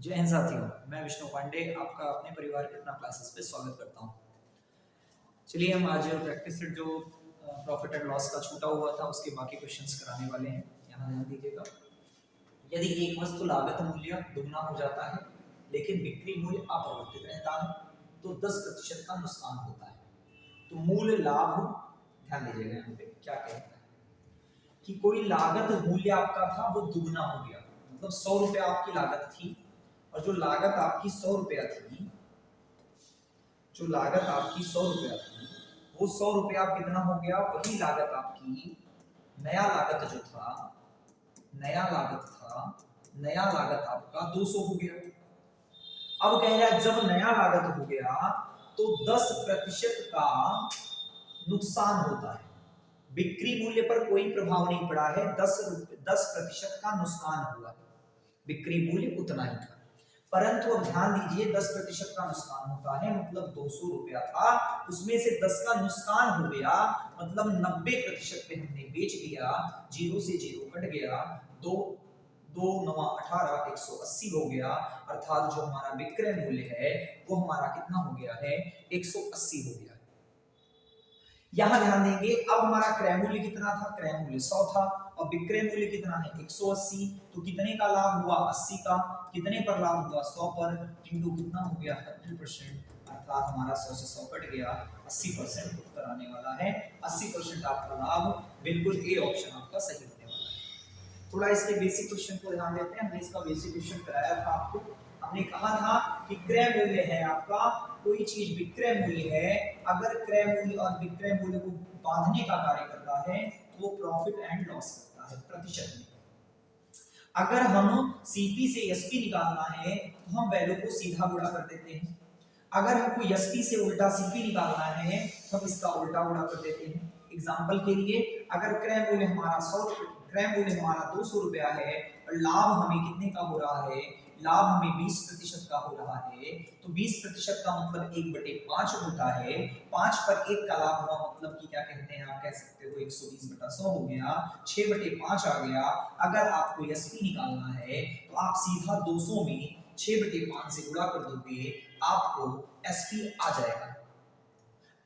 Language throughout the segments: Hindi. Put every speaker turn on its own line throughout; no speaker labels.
जय हिंद साथियों, मैं विष्णु पांडे आपका अपने परिवार के अपना क्लासेस पे स्वागत करता हूँ। चलिए हम आज प्रैक्टिस सेट जो प्रॉफिट एंड लॉस का छूटा हुआ था उसके बाकी क्वेश्चंस कराने वाले हैं। यहाँ ध्यान दीजिएगा। यदि एक वस्तु लागत मूल्य दुगना हो जाता है लेकिन बिक्री मूल्य अपरिवर्तित रहता है तो 10% का नुकसान होता है। तो मूल लाभ, ध्यान दीजिएगा यहाँ पे क्या कहता है कि कोई लागत मूल्य आपका था वो दुगना हो गया, मतलब 100 रुपया आपकी लागत थी और जो लागत आपकी 100 रुपया थी, जो लागत आपकी 100 रुपया थी वो 100 रुपया कितना हो गया, वही लागत आपकी नया लागत जो था, नया लागत आपका 200 हो गया। अब कह रहा है जब नया लागत हो गया तो 10% का नुकसान होता है। बिक्री मूल्य पर कोई प्रभाव नहीं पड़ा है, 10% का नुकसान हुआ, बिक्री मूल्य उतना ही था। परंतु अब ध्यान दीजिए 10% का नुकसान होता है, मतलब 200 रुपया था, उसमें से 10 का नुकसान हो गया, मतलब 90% पे हमने बेच दिया, जीरो से जीरो कट गया, दो दो नवा 18, 180 हो गया, अर्थात जो हमारा विक्रय मूल्य है वो हमारा कितना हो गया है, 180 हो गया। यहां ध्यान देंगे, अब हमारा क्रय मूल्य कितना था, क्रय मूल्य 100 था और विक्रय मूल्य कितना है 180, तो कितने का लाभ हुआ 80 का, कितने पर लाभ हुआ 100 पर, इंटू कितना हो गया 100%, अर्थात हमारा 100 से 100 कट गया, 80% उत्तर आने वाला है। 80% आपका लाभ, बिल्कुल ए ऑप्शन आपका सही होने वाला है। थोड़ा इसके बेसिक क्वेश्चन को ध्यान देते हैं। हमने इसका बेसिक क्वेश्चन कराया था आपको। हमने कहा था कि क्रय मूल्य है आपका, कोई चीज विक्रय मूल्य है, अगर क्रय मूल्य और विक्रय मूल्य को बांधने का कार्य करता है तो वो प्रॉफिट एंड लॉस करता है प्रतिशत में। अगर हम सीपी से एसपी निकालना है तो हम वैल्यू को सीधा गुणा कर देते हैं। अगर हमको एसपी से उल्टा सीपी निकालना है तो हम इसका उल्टा गुणा कर देते हैं। एग्जांपल के लिए, अगर क्रय मूल्य हमारा 100, क्रय मूल्य हमारा 200 रुपया है और लाभ हमें कितने का हो रहा है, लाभ हमें 20% का हो रहा है, तो 20% का मतलब 1/5 होता है। 5 पर 1 का लाभ हुआ, मतलब कि क्या कहते हैं, आप कह सकते हो 120/100 हो गया, 6/5 आ गया। अगर आपको एसपी निकालना है तो आप सीधा 200 में 6/5 से गुणा कर दोगे, आपको एसपी आ जाएगा।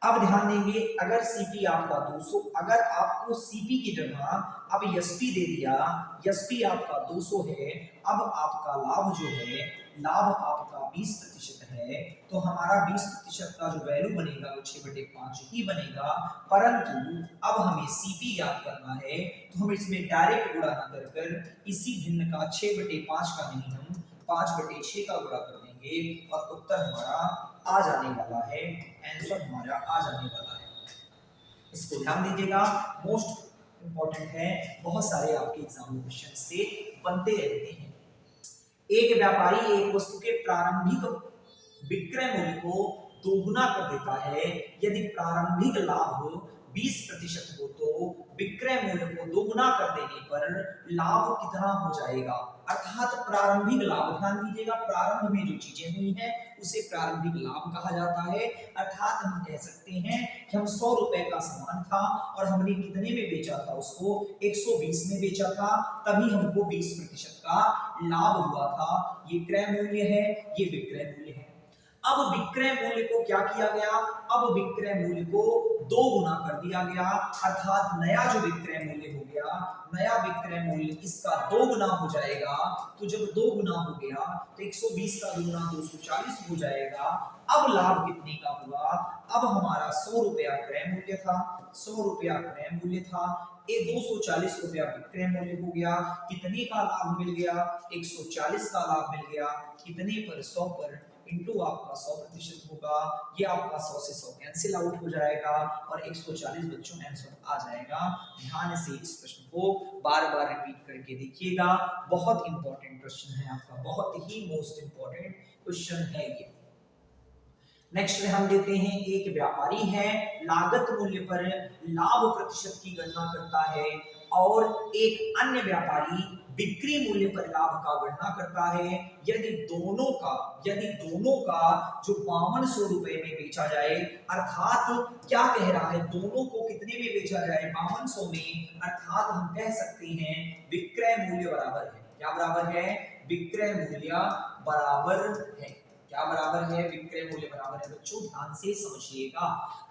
अब ध्यान देंगे, अगर सीपी आपका 200, अगर आपको सीपी की जगह अब एसपी दे दिया, एसपी आपका 200 है, अब आपका लाभ जो है, लाभ आपका 20% है, तो हमारा 20% का जो वैल्यू बनेगा वो 6/5 ही बनेगा। परंतु अब हमें सीपी याद करना है तो हम इसमें डायरेक्ट गुणा ना कर कर इसी भिन्न का 6/5 का नहीं, हम 5/6 का गुणा कर देंगे और उत्तर हमारा आ जाने वाला है, आंसर हमारा आ जाने वाला है। इसको ध्यान दीजिएगा, मोस्ट इंपॉर्टेंट है, बहुत सारे आपके एग्जाम में क्वेश्चन से बनते रहते हैं। एक व्यापारी एक वस्तु के प्रारंभिक विक्रय मूल्य को दोगुना कर देता है। यदि प्रारंभिक लाभ 20% हो तो विक्रय मूल्य को दोगुना कर देने पर लाभ कितना हो जाएगा, अर्थात प्रारंभिक लाभ। ध्यान दीजिएगा, प्रारंभ में जो चीजें हुई हैं उसे प्रारंभिक लाभ कहा जाता है। अर्थात हम कह सकते हैं कि हम 100 रुपए का सामान था और हमने कितने में बेचा था, उसको 120 में बेचा था, तभी हमको 20% का लाभ हुआ था। ये क्रय मूल्य है, ये विक्रय मूल्य है। अब विक्रय मूल्य को क्या किया गया, अब विक्रय मूल्य को 2 गुना कर दिया गया, अर्थात नया जो विक्रय मूल्य हो गया, नया विक्रय मूल्य इसका 2 गुना हो जाएगा। तो जब 2 गुना हो गया तो 120 का 2 गुना 240 हो जाएगा। अब लाभ कितने का हुआ, अब हमारा 100 रुपया क्रय मूल्य था, 100 रुपया क्रय मूल्य था, ये 240 रुपया विक्रय मूल्य हो गया। कितने का लाभ मिल गया, 140 का लाभ मिल गया, कितने पर, 100 पर, इंटू आपका 100% होगा, ये आपका 100 से 100 कैंसिल आउट हो जाएगा और 140 बच्चों आंसर आ जाएगा। ध्यान से इस प्रश्न को बार बार रिपीट करके देखिएगा, बहुत इंपॉर्टेंट क्वेश्चन है आपका, बहुत ही मोस्ट इंपॉर्टेंट क्वेश्चन है ये। नेक्स्ट हम देते हैं, एक व्यापारी है, लागत मूल्य पर लाभ प्रतिशत की गणना करता है और एक अन्य व्यापारी बिक्री मूल्य पर लाभ का गणना करता है। यदि दोनों का जो 5200 रुपए में बेचा जाए, अर्थात क्या कह रहा है, दोनों को कितने में बेचा जाए, 5200 में, अर्थात हम कह सकते हैं विक्रय मूल्य बराबर है, क्या बराबर है, विक्रय मूल्य बराबर है। क्या बराबर है? विक्रय मूल्य बराबर है। बच्चों ध्यान से समझिएगा।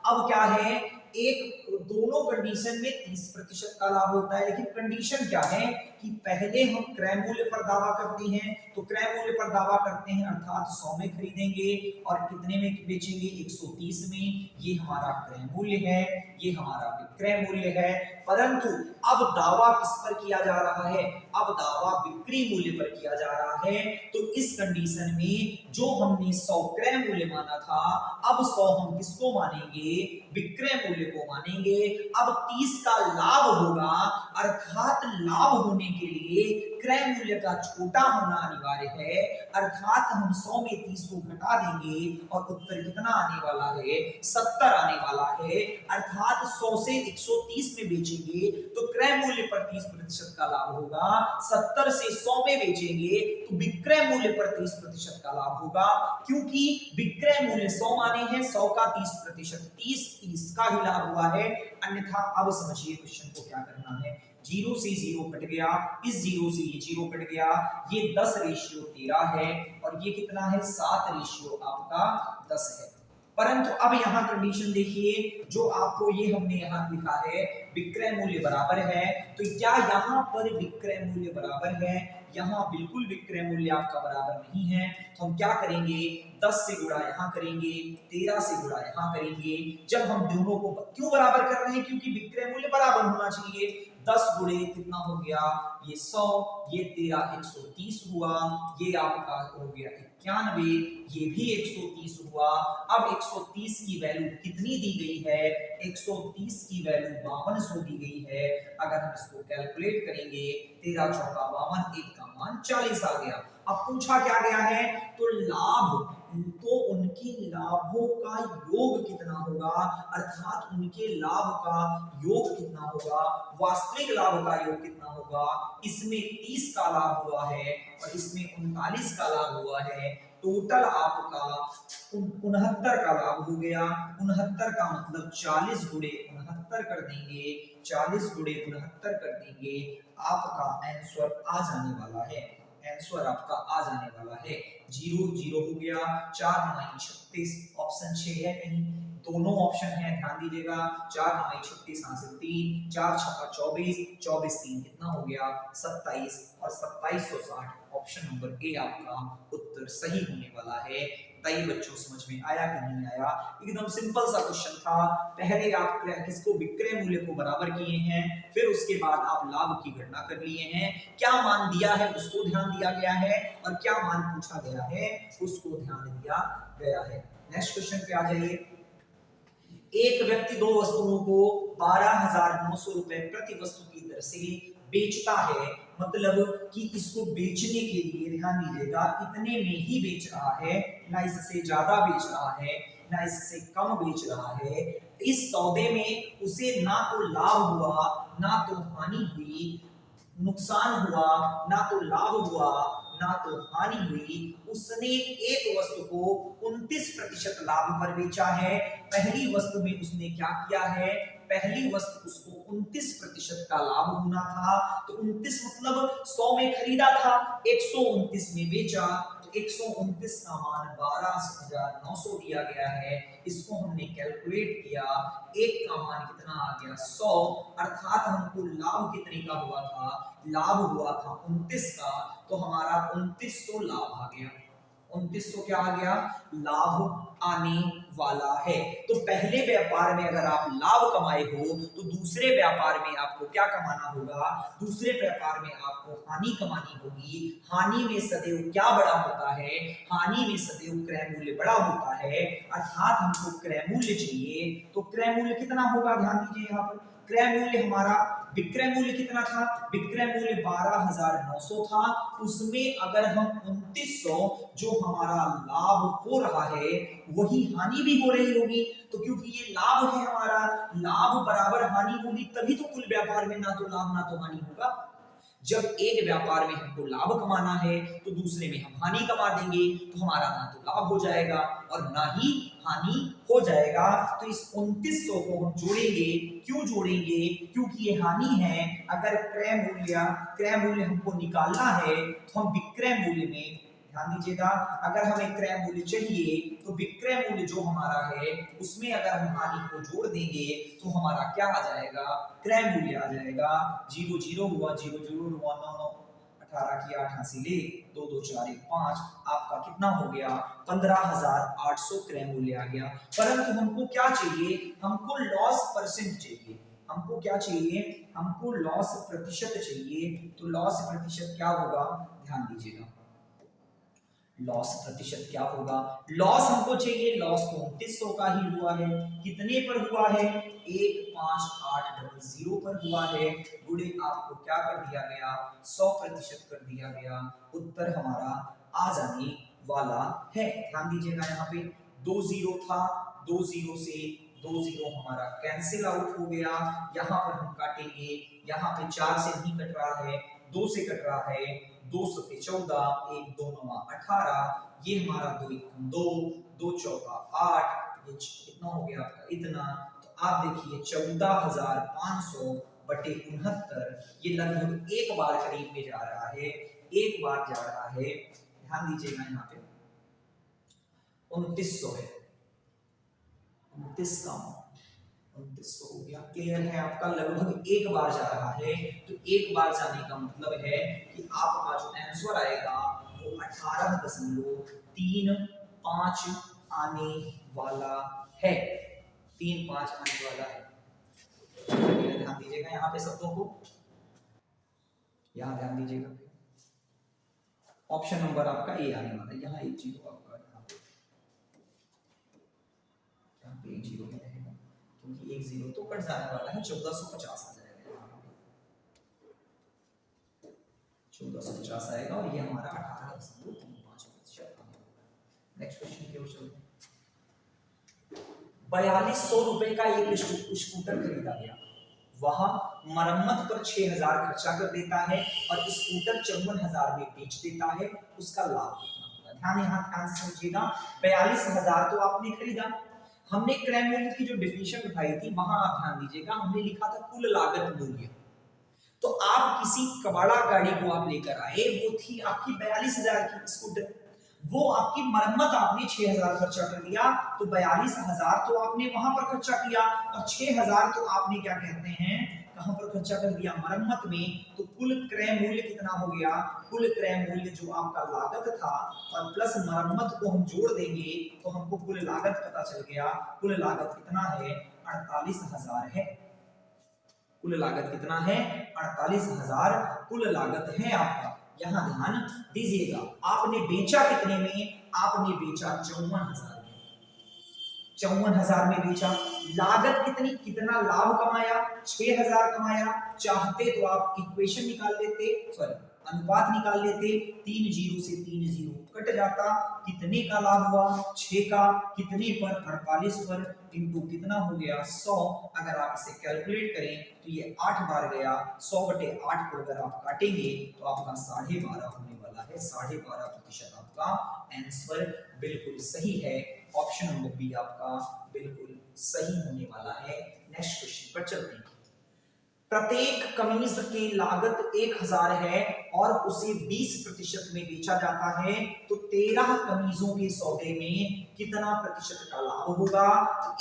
अब क्या है, एक दोनों कंडीशन में 30% का लाभ होता है, लेकिन कंडीशन क्या है कि पहले हम क्रय मूल्य पर दावा करते हैं। तो क्रय मूल्य पर दावा करते हैं अर्थात 100 में खरीदेंगे और कितने में बेचेंगे? 130 में। ये हमारा क्रय मूल्य है, ये हमारा विक्रय मूल्य है। परंतु अब दावा किस पर किया जा रहा है? अब दावा बिक्री मूल्य पर किया जा रहा है। तो इस कंडीशन में जो हमने 100 क्रय मूल्य माना था, अब 100 हम किसको मानेंगे? विक्रय मूल्य को मानेंगे। अब 30 का लाभ होगा, अर्थात लाभ होने के लिए क्रय मूल्य का छोटा होना अनिवार्य है, अर्थात हम 100 में 30 को घटा देंगे और उत्तर कितना आने वाला है? 70 आने वाला है। अर्थात 100 से 130 में बेचेंगे तो क्रय मूल्य पर 30% का लाभ होगा, 70 से 100 में बेचेंगे तो विक्रय मूल्य पर 30% का लाभ होगा, क्योंकि विक्रय मूल्य 100 माने हैं, 100 का 30%, 30 का ही लाभ हुआ है। अन्यथा अब समझिए क्वेश्चन को क्या करना है। 0 से 0 कट गया, इस 0 से ये 0 कट गया, ये 10:13 है और ये कितना है? 7 आपका 10 है। परंतु अब यहाँ कंडीशन देखिए, जो आपको ये हमने यहाँ लिखा है विक्रय मूल्य बराबर है, तो क्या यहाँ पर विक्रय मूल्य बराबर है? यहाँ बिल्कुल विक्रय मूल्य आपका बराबर नहीं है। तो हम क्या करेंगे? 10 से गुणा यहाँ करेंगे, 13 से गुणा यहाँ करेंगे। जब हम दोनों को क्यों बराबर कर रहे हैं? क्योंकि विक्रय मूल्य बराबर होना चाहिए। 10 गुणे कितना हो गया? ये 100, ये 13 130 हुआ, ये आपका हो गया 91, ये भी 130 हुआ। अब 130 की वैल्यू कितनी दी गई है? 130 की वैल्यू 5200 दी गई है। अगर हम इसको कैलकुलेट करेंगे, 13 चौका 52, 1 का मान 40 आ गया। अब पूछा क्या गया है? तो लाभ, तो उनके लाभों का योग कितना होगा, अर्थात उनके लाभ का योग कितना होगा, वास्तविक लाभ का योग कितना होगा। इसमें 30 का लाभ हुआ है और इसमें 39 का लाभ हुआ है। टोटल आपका 69 का लाभ हो गया। 69 का मतलब 40 गुणे 69 कर देंगे, 40 गुणे 69 कर देंगे, आपका आंसर आ जाने वाला है। आंसर आपका आ जाने वाला है 0 0 हो गया, 4 9 36, ऑप्शन 6 है कहीं, दोनों ऑप्शन है, ध्यान दीजिएगा। 4 9 36 हासिल 3, 4 6 24, 24 3 कितना हो गया? 27 और 2760, ऑप्शन नंबर ए आपका उत्तर सही होने वाला है। बताइए बच्चों समझ में आया कि नहीं आया? एकदम सिंपल सा क्वेश्चन था। पहले आप किसको? विक्रय मूल्य को बराबर किए हैं, फिर उसके बाद आप लाभ की गणना कर लिए हैं। क्या मान दिया है उसको ध्यान दिया गया है और क्या मान पूछा गया है उसको ध्यान दिया गया है। नेक्स्ट क्वेश्चन पे आ जाइए। एक व्यक्ति दो वस्तुओं को 12,900 रुपए प्रति वस्तु की दर से बेचता है, मतलब कि इसको बेचने के लिए ध्यान दीजिएगा इतने में ही बेच रहा है, ना इससे ज्यादा बेच रहा है ना इससे कम बेच रहा है। इस सौदे में उसे ना तो लाभ हुआ ना तो हानि हुई, नुकसान हुआ ना तो लाभ हुआ ना तो हानि हुई। उसने एक वस्तु को 29% लाभ पर बेचा है। पहली वस्तु में उसने क्या किया है? पहली वस्तु उसको 29% का लाभ होना था, तो 29 मतलब 100 में खरीदा था, 129 में बेचा, तो 129 का मान 12,900 दिया गया है। इसको हमने कैलकुलेट किया, एक का मान कितना आ गया? 100, अर्थात हमको लाभ कितने का हुआ था? लाभ हुआ था 29 का, तो हमारा 2900 लाभ आ गया। 2900 क्या आ गया? लाभ आने वाला है। तो पहले व्यापार में अगर आप लाभ कमाए हो तो दूसरे व्यापार में आपको क्या कमाना होगा? दूसरे व्यापार में आपको हानि कमानी होगी। हानि में सदैव क्या बड़ा होता है? हानि में सदैव क्रय मूल्य बड़ा होता है, अर्थात हमको क्रय मूल्य चाहिए। तो क्रय मूल्य कितना होगा? ध्यान दीजिए यहाँ पर क्रय मूल्य हमारा, विक्रय मूल्य कितना था? विक्रय मूल्य 12,900 था, उसमें अगर हम 2900 जो हमारा लाभ हो रहा है वही हानि भी हो रही होगी, तो क्योंकि ये लाभ है हमारा, लाभ बराबर हानि होगी, तभी तो कुल व्यापार में ना तो लाभ ना तो हानि होगा। जब एक व्यापार में हमको लाभ कमाना है तो दूसरे में हम हानि कमा देंगे, तो हमारा ना तो लाभ हो जाएगा और ना ही हानि हो जाएगा। तो इस 2900 को हम जोड़ेंगे। क्यों जोड़ेंगे? क्योंकि ये हानि है। अगर क्रय मूल्य हमको निकालना है तो हम विक्रय मूल्य में, ध्यान दीजिएगा, अगर हमें क्रय मूल्य चाहिए तो विक्रय मूल्य जो हमारा है उसमें अगर हम हानि को जोड़ देंगे तो हमारा क्या आ जाएगा? क्रय मूल्य आ जाएगा। 0 0 हुआ, 0 0 हुआ, 9 9 18 की 8 हासिल 1, 2 2 4 1 5, आपका कितना हो गया? 15,800 क्रय मूल्य आ गया। परंतु हमको क्या चाहिए? हमको लॉस परसेंट चाहिए। हमको क्या चाहिए? हमको लॉस प्रतिशत चाहिए। तो लॉस प्रतिशत क्या होगा? ध्यान दीजिएगा, लॉस प्रतिशत क्या होगा? लॉस हमको चाहिए, लॉस तो 2900 का ही हुआ है। कितने पर हुआ है? 15800 पर हुआ है। गुणे आपको क्या कर दिया गया? 100% कर दिया गया। उत्तर हमारा आ जाने वाला है। ध्यान दीजिएगा, यहाँ पे 2 0 था, 2 0 से 2 0 हमारा कैंसिल आउट हो गया। यहाँ पर हम काटेंगे, यहाँ पे 4 से नहीं कट रहा है, 2 से कट रहा है। 2 सत्ते 14, 1 2 9 18, ये हमारा 2 1 2, 2 चौका 8, ये कितना हो गया आपका? इतना। तो आप देखिए 14,500 बटे 69, ये लगभग एक बार करीब में जा रहा है, एक बार जा रहा है। ध्यान दीजिएगा, यहाँ पे 2900 है, 29 का 2900 हो गया। क्लियर है आपका? लगभग एक बार जा रहा है। तो एक बार जाने का मतलब है कि आपका जो आंसर आएगा वो 18.35 आने वाला है। 35 आने वाला है। ध्यान दीजिएगा यहाँ पे शब्दों को, यहाँ ध्यान दीजिएगा। ऑप्शन नंबर आपका ए आने वाला है। यहाँ 1 0 आपका, यहाँ पे 1 0 रहेगा क्योंकि 1 0 तो कट जाने वाला है। 1450 आ जाएगा, 1450 आएगा और ये हमारा 18.35%। नेक्स्ट क्वेश्चन की ओर चलते हैं। 4200 रुपए का एक स्कूटर खरीदा गया, वहां मरम्मत पर 6000 खर्चा कर देता है और स्कूटर 54,000 में बेच देता है, उसका लाभ कितना होगा? ध्यान से समझिएगा। 42,000 तो आपने खरीदा, हमने क्रय मूल्य की जो डेफिनेशन बताई थी वहां आप ध्यान दीजिएगा, हमने लिखा था कुल लागत मूल्य। तो आप किसी कबाड़ा गाड़ी को आप लेकर आए, वो थी आपकी 42,000 की स्कूटर, वो आपकी मरम्मत आपने 6,000 खर्चा कर दिया, तो 42,000 तो आपने वहां पर खर्चा किया और 6,000 तो आपने क्या कहते हैं कहां पर खर्चा कर दिया? मरम्मत में। तो कुल क्रय मूल्य कितना हो गया? कुल क्रय मूल्य जो आपका लागत था और प्लस मरम्मत को हम जोड़ देंगे तो हमको कुल लागत पता चल गया। कुल लागत कितना है? 48,000 है। कुल लागत कितना है? 48,000 कुल लागत है आपका। यहां ध्यान दीजिएगा, आपने बेचा कितने में? आपने बेचा 54,000 में। 54,000 में बेचा। लागत कितनी? कितना लाभ कमाया? 6,000 कमाया। चाहते तो आप इक्वेशन निकाल लेते, सॉरी अनुपात निकाल लेते। 3 0 से 3 0 कट जाता। कितने का लाभ हुआ? 6 का। कितने पर? 48 पर। इनटू कितना हो गया? 100। अगर आप इसे कैलकुलेट करें तो ये 8 बार गया। 100 बटे 8 को अगर आप काटेंगे तो आपका 12.5 होने वाला है। 12.5% आपका आंसर बिल्कुल सही है। ऑप्शन नंबर बी आपका बिल्कुल सही होने वाला है। नेक्स्ट क्वेश्चन पर चलते हैं। प्रत्येक कमीज की लागत 1000 है और उसे 20% में बेचा जाता है, तो 13 कमीजों के सौदे में कितना प्रतिशत का लाभ होगा?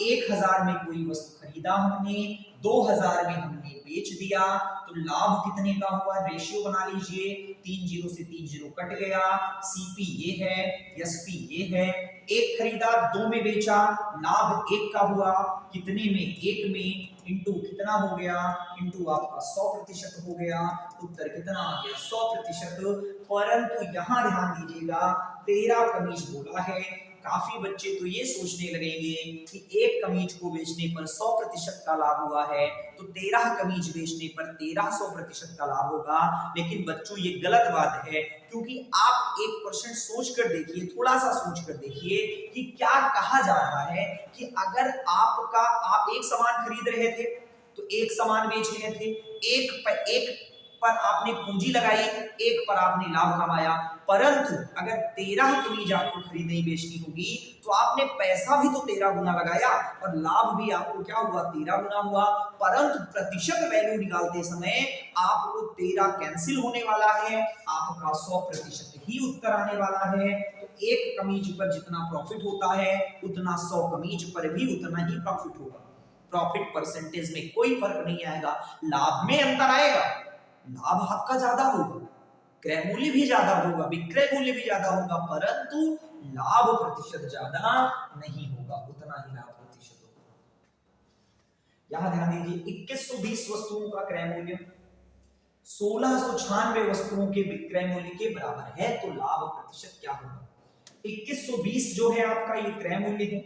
1000 में कोई वस्तु खरीदा हमने, 2000 में हमने बेच दिया, तो लाभ कितने का हुआ? रेशियो बना लीजिए। 3 0 से 3 0 कट गया। सीपी ये है, एसपी ये है। एक खरीदा, 2 में बेचा, लाभ 1 का हुआ। कितने में? 1 में। इंटू कितना हो गया? इंटू आपका 100% हो गया। उत्तर कितना आ गया? 100%। परंतु यहां ध्यान दीजिएगा, 13 कमीज बोला है। काफी बच्चे तो ये सोचने लगेंगे कि एक कमीज को बेचने पर 100% का लाभ हुआ है, तो 13 कमीज बेचने पर 1300% का लाभ होगा। लेकिन बच्चों ये गलत बात है, क्योंकि आप 1% सोच कर देखिए, थोड़ा सा सोच कर देखिए कि क्या कहा जा रहा है कि अगर आप एक सामान खरीद रहे थे तो एक सामान बेच रहे थे, एक पर आपने पूंजी लगाई, 1 पर आपने लाभ कमाया। परंतु अगर 13 कमीज आपको खरीदनी बेचनी होगी तो आपने पैसा भी तो 13 गुना लगाया और लाभ भी आपको क्या हुआ, 13 गुना हुआ। परंतु प्रतिशत वैल्यू निकालते समय आपको 13 कैंसिल होने वाला है, आपका 100% ही उत्तर आने वाला है। तो 1 कमीज पर जितना प्रॉफिट होता है उतना 100 कमीज पर भी उतना ही प्रॉफिट होगा। प्रॉफिट परसेंटेज में कोई फर्क नहीं आएगा, लाभ में अंतर आएगा। लाभ आपका ज्यादा होगा, क्रय मूल्य भी ज्यादा होगा, विक्रय मूल्य भी ज्यादा होगा, परंतु लाभ प्रतिशत ज्यादा नहीं होगा, उतना ही लाभ प्रतिशत होगा। यहां ध्यान दीजिए, 2120 वस्तुओं का क्रय मूल्य 1696 वस्तुओं के विक्रय मूल्य के बराबर है, तो लाभ प्रतिशत क्या होगा। 2120 जो है आपका ये क्रय मूल्य है,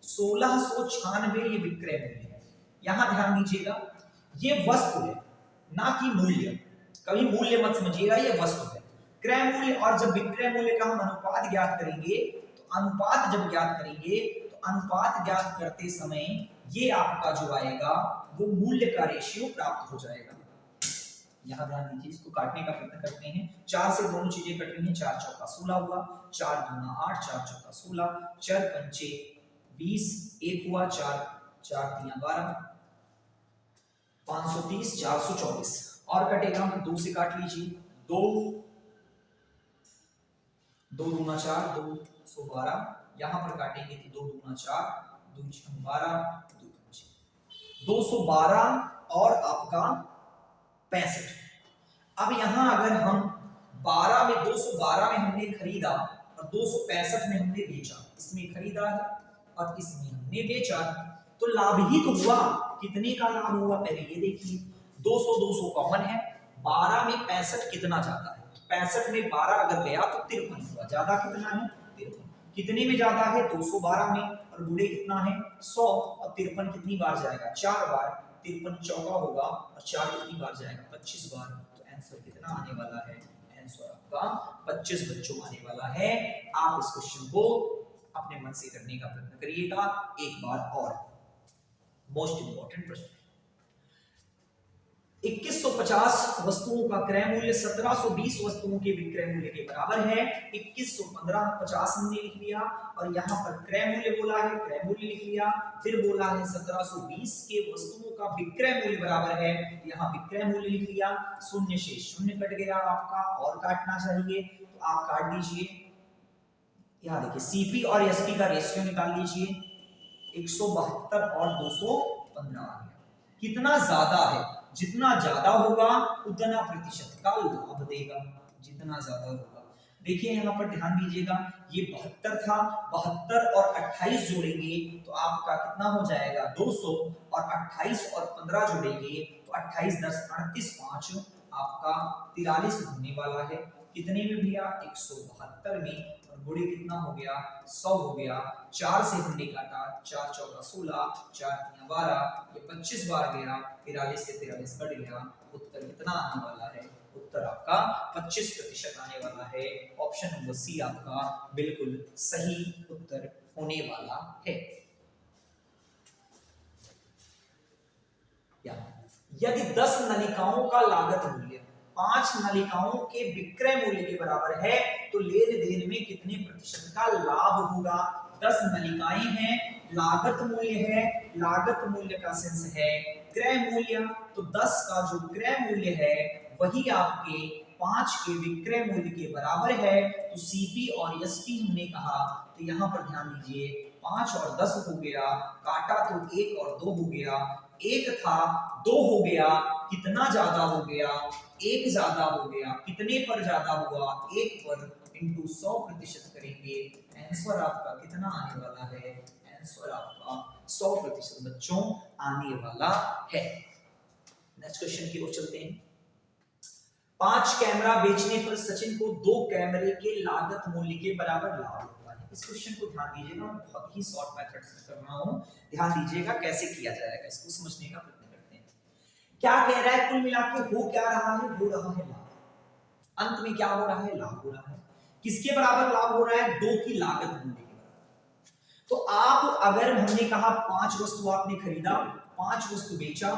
1696 ये विक्रय मूल्य है। यहां ध्यान दीजिएगा, ये वस्तु है ना कि मूल्य, कभी मूल्य मत समझिएगा, ये वस्तु है। क्रय मूल्य और जब विक्रय मूल्य का हम अनुपात ज्ञात करेंगे, तो अनुपात जब ज्ञात करेंगे तो अनुपात ज्ञात करते समय ये आपका जो आएगा वो मूल्य का रेशियो प्राप्त हो जाएगा। यहां ध्यान दीजिए, इसको काटने का प्रयत्न करते हैं। 4 से दोनों चीजें कट रही हैं, 4 चौका 16 हुआ, 4 दूना 8, 4 चौका 16, 4 पंचे 20, 1 हुआ, 4 4 3 12, 530, 424 और कटेगा 2 से काट लीजिए, 2 2 दूना 4, 212, यहां पर काटेंगे तो 2 दूना 4, 2 6 12, 2 212 और आपका 65। अब यहां अगर हम 12 में 212 में हमने खरीदा और 265 में हमने बेचा, इसमें खरीदा है और इसमें हमने बेचा, तो लाभ ही तो हुआ। कितने का लाभ हुआ पहले ये देखिए, 200 200 कॉमन है, 12 में 65 कितना जाता है, 65 में 12 अगर गया तो 53 हुआ, ज्यादा कितना है 53, कितने में ज्यादा है 212 में, और बूढ़े कितना है 100, और 53 कितनी बार जाएगा 4 बार, 53 चौका होगा और 4 कितनी बार जाएगा 25 बार। तो आंसर कितना आने वाला है, आंसर आपका 25 बच्चों आने वाला है। आप इस क्वेश्चन को अपने मन से करने का प्रयत्न करिएगा एक बार और। मोस्ट इंपॉर्टेंट प्रश्न, 2150 वस्तुओं का क्रय मूल्य 1720 वस्तुओं के विक्रय मूल्य के बराबर है। 2115 50 हमने लिख लिया और यहाँ पर क्रय मूल्य बोला है, क्रय मूल्य लिख लिया, फिर बोला है 1720 के वस्तुओं का विक्रय मूल्य बराबर है, यहाँ विक्रय मूल्य लिख लिया, शून्य से शून्य कट गया आपका, और काटना चाहिए तो आप काट दीजिए। यहाँ देखिए सीपी और एसपी का रेशियो निकाल लीजिए, 172 और 215 आ गया। कितना ज्यादा है, जितना ज्यादा होगा उतना प्रतिशत का लाभ देगा, जितना ज्यादा होगा। देखिए यहाँ पर ध्यान दीजिएगा, ये 72 था, 72 और 28 जोड़ेंगे तो आपका कितना हो जाएगा 200, और 28 और 15 जोड़ेंगे तो 28 10 38 5 आपका 43 होने वाला है। कितने में भैया 172 में, और गुणे कितना हो गया 100 हो गया। 4 से हमने काटा, 4 चौका 16, 4 3 12, ये 25 बार गया, 43 से 43 कट गया, उत्तर कितना आने वाला है, उत्तर आपका 25% आने वाला है। ऑप्शन नंबर सी आपका बिल्कुल सही उत्तर होने वाला है। यदि 10 नलिकाओं का लागत मूल्य 5 नलिकाओं के विक्रय मूल्य के बराबर है तो लेन देन में कितने प्रतिशत का लाभ होगा। 10 नलिकाएं हैं, लागत मूल्य है, लागत मूल्य का सेंस है क्रय मूल्य, तो 10 का जो क्रय मूल्य है वही आपके 5 के विक्रय मूल्य के बराबर है। तो सीपी और एसपी हमने कहा, तो यहाँ पर ध्यान दीजिए 5 और 10 हो गया, काटा तो 1 और 2 हो गया, 1 था 2 हो गया, कितना ज्यादा हो गया 1 ज्यादा हो गया, कितने पर ज्यादा हुआ 1 पर, इंटू 100% करेंगे, आंसर आपका कितना आने वाला है, आंसर आपका 100% बच्चों आने वाला है। नेक्स्ट क्वेश्चन की ओर चलते हैं। 5 कैमरा बेचने पर सचिन को 2 कैमरे के लागत मूल्य के बराबर लाभ होता है। इस क्वेश्चन को ध्यान दीजिएगा, मैं बहुत ही शॉर्ट मेथड से कर रहा हूं, ध्यान दीजिएगा कैसे किया जाएगा, इसको समझने का प्रयत्न करते हैं। क्या कह रहा है, कुल मिला के हो क्या रहा है, हो रहा है लाभ, अंत में क्या हो रहा है, लाभ हो रहा है। किसके बराबर लाभ हो रहा है, 2 की लागत मूल्य के बराबर। तो आप अगर हमने कहा 5 वस्तु आपने खरीदा, 5 वस्तु बेचा,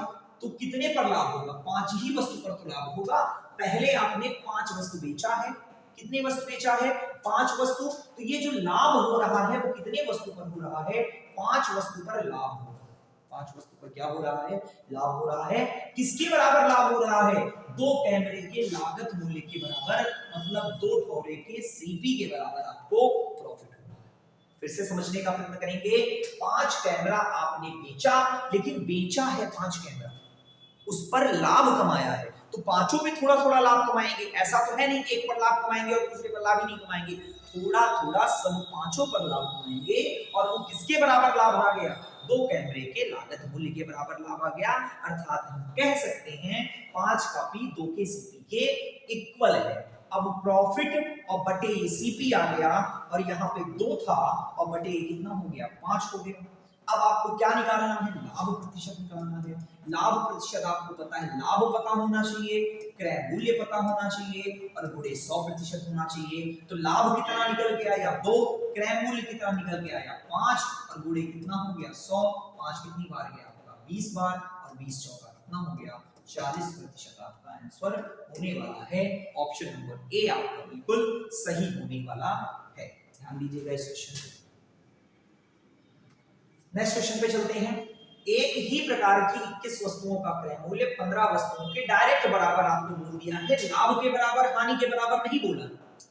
तो कितने पर लाभ होगा? 5 ही वस्तु पर तो लाभ होगा। पहले आपने 5 वस्तु बेचा है, कितने वस्तु बेचा है? 5 वस्तु। तो ये जो लाभ हो रहा है वो कितने वस्तु पर हो रहा है? 5 वस्तु पर लाभ हो रहा है। 5 वस्तु पर क्या हो रहा है? लाभ हो रहा है। किसके बराबर लाभ हो रहा है? 2 कैमरे के लागत मूल्य के बराबर, मतलब 2 ठोरे के सीपी के बराबर आपको प्रॉफिट हो रहा है। फिर से समझने का प्रयत्न करेंगे। 5 कैमरा आपने बेचा, लेकिन बेचा है 5 कैमरा, उस पर लाभ कमाया है, तो पांचों में थोड़ा थोड़ा लाभ कमाएंगे। ऐसा तो है नहीं कि एक पर लाभ कमाएंगे और दूसरे पर लाभ ही नहीं कमाएंगे, थोड़ा थोड़ा सब पांचों पर लाभ कमाएंगे। और वो किसके बराबर लाभ आ गया? 2 कैमरे के लागत मूल्य के बराबर लाभ आ गया। अर्थात हम कह सकते हैं 5 कॉपी 2 के सीपी के इक्वल है। अब प्रॉफिट और बटे सीपी आ गया, और यहाँ पे 2 था और बटे कितना हो गया? 5 हो गया। अब आपको क्या निकालना है? लाभ प्रतिशत निकालना है। लाभ प्रतिशत आपको पता है, लाभ पता होना चाहिए, क्रय मूल्य पता होना चाहिए, और गुणे 100% होना चाहिए। तो लाभ कितना निकल के आया? 2। क्रय मूल्य कितना निकल के आया? 5। और गुणे कितना हो गया? 100। 5 कितनी बार गया होगा? 20 बार, और 20 चौका कितना हो गया? 40% आपका आंसर होने वाला है। ऑप्शन नंबर ए आपका बिल्कुल सही होने वाला है। ध्यान दीजिएगा इस क्वेश्चन पे। नेक्स्ट क्वेश्चन पे चलते हैं। एक ही प्रकार की 21 वस्तुओं का क्रय मूल्य 15 वस्तुओं के डायरेक्ट बराबर आपको बोल दिया है। लाभ के बराबर, हानि के बराबर नहीं बोला,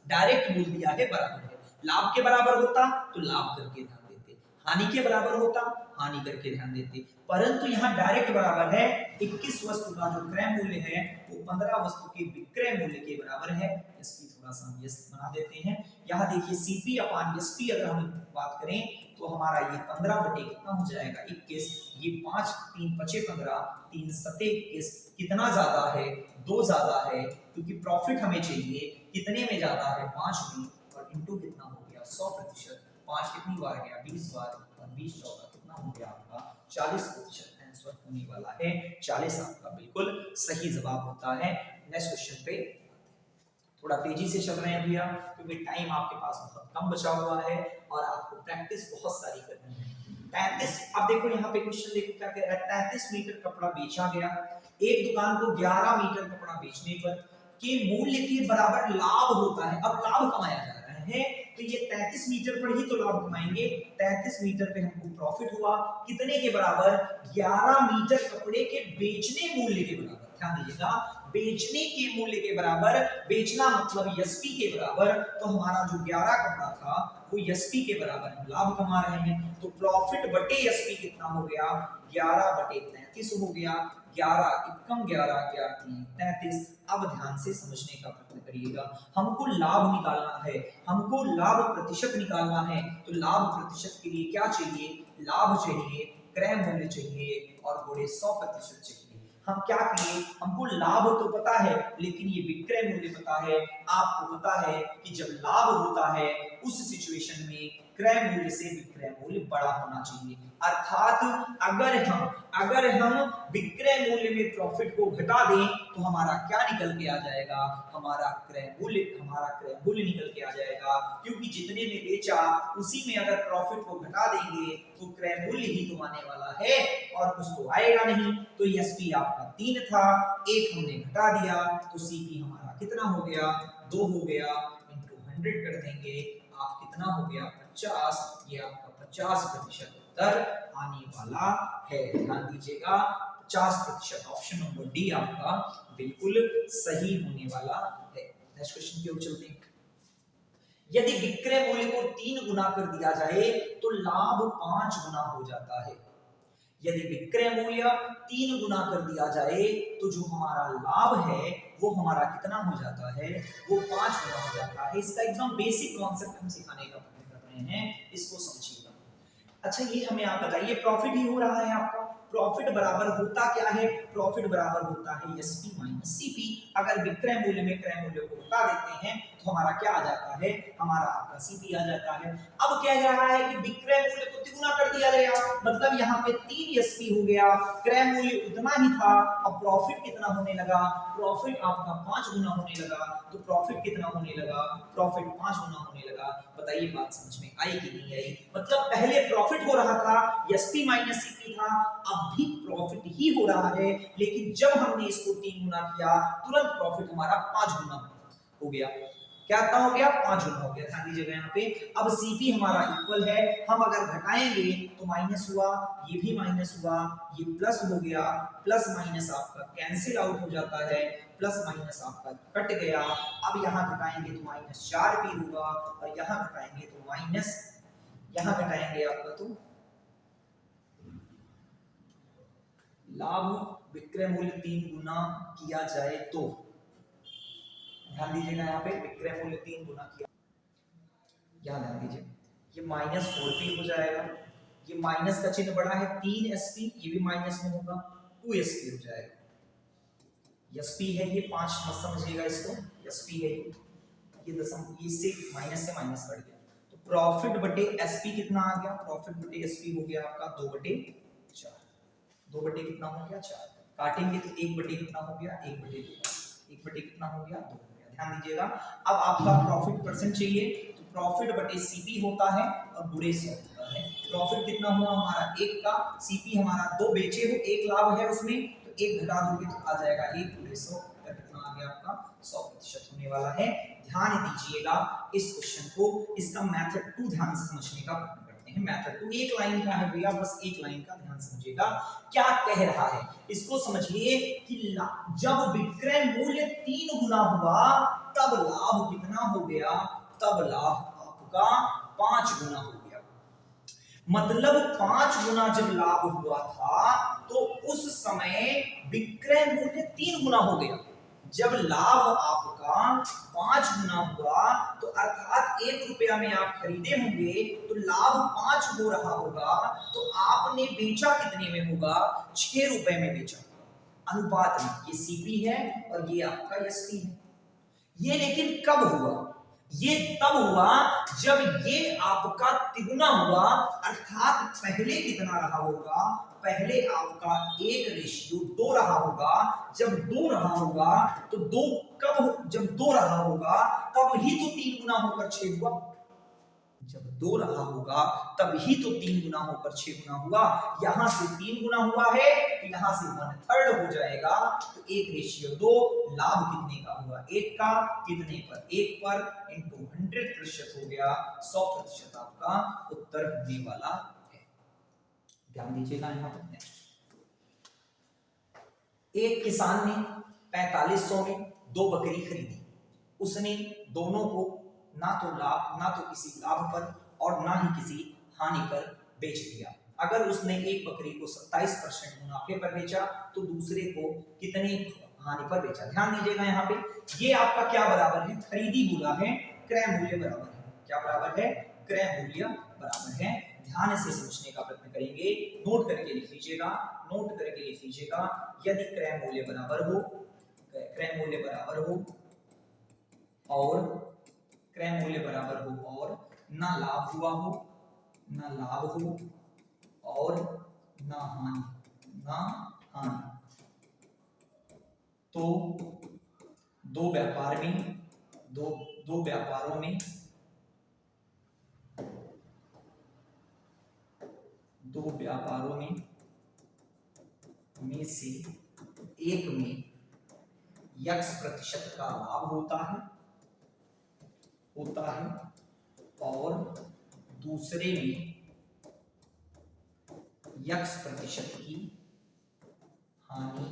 डायरेक्ट बोल दिया है बराबर है। लाभ के बराबर होता तो लाभ करके ध्यान देते, हानि के बराबर होता हानि करके ध्यान देते, परंतु यहाँ डायरेक्ट बराबर है। 21 वस्तु का जो क्रय मूल्य है वो 15 वस्तु के विक्रय मूल्य के बराबर है। इसकी थोड़ा सा हम यस बना देते हैं। यहाँ देखिए सीपी अपान एसपी अगर हम बात करें तो हमारा ये 15 बटे कितना हो जाएगा? 21। ये 5 3 5 15, 3 7 21, कितना ज्यादा है? 2 ज्यादा है, क्योंकि प्रॉफिट हमें चाहिए। कितने में ज्यादा है? 5 में, और इनटू कितना हो गया? 100%। 5 कितनी बार गया? 20 बार, और 20 चौका कितना हो गया आपका? 40% आंसर होने वाला है। 40 आपका बिल्कुल सही जवाब होता है। नेक्स्ट क्वेश्चन पे थोड़ा तेजी से चल रहे हैं भैया, क्योंकि टाइम आपके पास बहुत कम बचा हुआ है और आपको प्रैक्टिस बहुत सारी करनी है। 33, अब देखो यहाँ पे क्वेश्चन देखो क्या कह रहा है। 33 मीटर कपड़ा बेचा गया। एक दुकान को 11 मीटर कपड़ा बेचने पर के मूल्य के बराबर लाभ होता है। अब लाभ कमाया जा रहा है, तो ये 33 मीटर पर ही तो लाभ कमाएंगे। 33 मीटर पे हमको प्रॉफिट हुआ, कितने के बराबर? 11 मीटर कपड़े के बेचने मूल्य के बराबर। ध्यान दीजिएगा, बेचने के मूल्य के बराबर, बेचना मतलब एसपी के बराबर, तो हमारा जो 11 कपड़ा था वो एसपी के बराबर हम लाभ कमा रहे हैं। तो प्रॉफिट बटे एसपी कितना हो गया? 11 बटे 33 हो गया। 11 एकम 11 क्या 33। अब ध्यान से समझने का प्रयत्न करिएगा। हमको लाभ निकालना है, हमको लाभ प्रतिशत निकालना है। तो लाभ प्रतिशत के लिए क्या चाहिए? लाभ चाहिए, क्रय मूल्य चाहिए, और गुणे 100% चाहिए। हम क्या किए? हमको लाभ तो पता है, लेकिन ये विक्रय मूल्य पता है। आपको पता है कि जब लाभ होता है उस सिचुएशन में क्रय मूल्य से विक्रय मूल्य बड़ा होना चाहिए। अर्थात अगर हम विक्रय मूल्य में प्रॉफिट को घटा दें तो हमारा क्या निकल के आ जाएगा? हमारा क्रय मूल्य निकल के आ जाएगा, क्योंकि जितने में बेचा उसी में अगर प्रॉफिट को घटा देंगे तो क्रय मूल्य ही तो आने वाला है और कुछ तो आएगा नहीं। तो एसपी आपका 3 था, 1 हमने घटा दिया, तो सीपी हमारा कितना हो गया? 2 हो गया। इनटू 100 कर देंगे, आप कितना हो गया? 50। ये आपका 50% उत्तर आने वाला है। ध्यान दीजिएगा, 50%। ऑप्शन नंबर डी आपका बिल्कुल सही होने वाला है। नेक्स्ट क्वेश्चन की ओर चलते हैं। यदि विक्रय मूल्य को 3 गुना कर दिया जाए तो लाभ 5 गुना हो जाता है। यदि विक्रय मूल्य 3 गुना कर दिया जाए तो जो हमारा लाभ है वो हमारा कितना हो जाता है? वो 5 गुना हो जाता है। इसका एकदम बेसिक कॉन्सेप्ट हम सिखाने का प्रयत्न कर रहे हैं, इसको समझिएगा। अच्छा, ये हमें आप बताइए, प्रॉफिट ही हो रहा है आपका। प्रॉफिट बराबर होता क्या है? प्रॉफिट बराबर होता है एसपी माइनस सीपी। अगर विक्रय मूल्य में क्रय मूल्य को हटा देते हैं तो तो हमारा क्या आ जाता है, हमारा आपका सीपी आ जाता है। अब कह रहा है कि विक्रय मूल्य को तिगुना कर दिया गया, मतलब यहाँ पे 3 एसपी हो गया, क्रय मूल्य उतना ही था, अब प्रॉफिट कितना होने लगा, प्रॉफिट आपका 5 गुना होने लगा। तो प्रॉफिट कितना होने लगा, प्रॉफिट 5 गुना होने लगा। बताइए बात समझ में आई कि नहीं आई? मतलब पहले प्रॉफिट हो रहा था, एसपी माइनस सीपी था, अब भी प्रॉफिट ही हो रहा है, लेकिन जब हमने इसको 3 गुना किया तुरंत प्रॉफिट हमारा 5 गुना हो गया। क्या हो गया, 5 गुना हो गया। ध्यान दीजिएगा यहाँ पे, अब सीपी हमारा इक्वल है, हम अगर घटाएंगे तो माइनस हुआ, ये भी माइनस हुआ, ये प्लस हो गया, प्लस माइनस आपका कैंसिल आउट हो जाता है, प्लस माइनस आपका कट गया। अब यहाँ घटाएंगे तो माइनस 4 भी होगा, और यहाँ घटाएंगे तो माइनस, यहाँ घटाएंगे आपका तो लाभ विक्रय मूल्य 3 गुना किया जाए तो, ध्यान दीजिएगा यहाँ पे विक्रय मूल्य 3 गुना किया, यहाँ ध्यान दीजिए, ये माइनस 4p हो जाएगा, ये माइनस का चिन्ह बड़ा है 3sp, ये भी माइनस में होगा, 2sp हो जाएगा। sp है ये 5 मत समझिएगा इसको, sp है ये दशम, ये से माइनस कट गया, तो प्रॉफिट बटे sp कितना आ गया, प्रॉफिट बटे sp हो गया आपका 2/4, 2 बटे कितना हो गया 4, काटेंगे तो 1 बटे कितना हो गया 1 बटे 2, 1 बटे कितना हो गया 2 हो गया। ध्यान दीजिएगा, अब आपका प्रॉफिट परसेंट चाहिए, तो प्रॉफिट बटे सीपी होता है और गुणे 100 होता है। प्रॉफिट कितना हुआ हमारा 1 का, सीपी हमारा 2 बेचे हो, 1 लाभ है उसमें, तो 1 घटा दोगे तो आ जाएगा 1 गुणे 100, कितना आ गया आपका 100% होने वाला है। ध्यान दीजिएगा इस क्वेश्चन को, इसका मेथड 2 ध्यान से समझने का प्रयत्न करते हैं। मेथड 2 एक लाइन का है भैया, बस एक लाइन का ध्यान समझिएगा क्या कह रहा है, इसको समझिए कि जब विक्रय मूल्य 3 गुना हुआ तब लाभ कितना हो गया, तब लाभ आपका 5 गुना हो गया। मतलब 5 गुना जब लाभ हुआ था तो उस समय विक्रय मूल्य 3 गुना हो गया। जब लाभ आपका 5 गुना हुआ तो अर्थात 1 रुपया में आप खरीदे होंगे तो लाभ 5 हो रहा होगा, तो आपने बेचा कितने में होगा, 6 रुपए में बेचा अनुपात में। ये सीपी है और ये आपका एसपी है। ये लेकिन कब हुआ, ये तब हुआ जब ये आपका तिगुना हुआ, अर्थात पहले कितना रहा होगा, पहले आपका 1:2 रहा होगा। जब 2 रहा होगा तो 2 कब, जब 2 रहा होगा तब ही तो 3 गुना होकर 6 हुआ। जब 2 रहा होगा तब ही तो 3 गुना होकर 6 गुना हुआ। यहां से 3 गुना हुआ है तो यहां से 1/3 हो जाएगा, तो 1:2 लाभ कितने का हुआ, 1 का, कितने पर, 1 पर, इंटू 100% हो गया, 100% आपका उत्तर होने वाला है। ध्यान दीजिएगा यहाँ पर। एक किसान ने 4500 में 2 बकरी खरीदी, उसने दोनों को ना तो किसी लाभ पर और ना ही किसी हानि पर बेच दिया। अगर उसने एक बकरी को 27% मुनाफे पर बेचा तो दूसरे को कितने हानि पर बेचा। ध्यान दीजिएगा यहाँ पे, ये आपका क्या बराबर है, खरीदी बोला है, क्रय मूल्य बराबर है, क्या बराबर है, क्रय मूल्य बराबर है। ध्यान से समझने का प्रयत्न करेंगे, नोट करके लिख लीजिएगा, नोट करके लिख लीजिएगा। यदि क्रय मूल्य बराबर हो, क्रय मूल्य बराबर हो और क्रय मूल्य बराबर हो और ना लाभ हुआ हो, ना लाभ हो और ना हानि, तो दो व्यापारों में से एक में x% का लाभ होता है और दूसरे में x% की हानि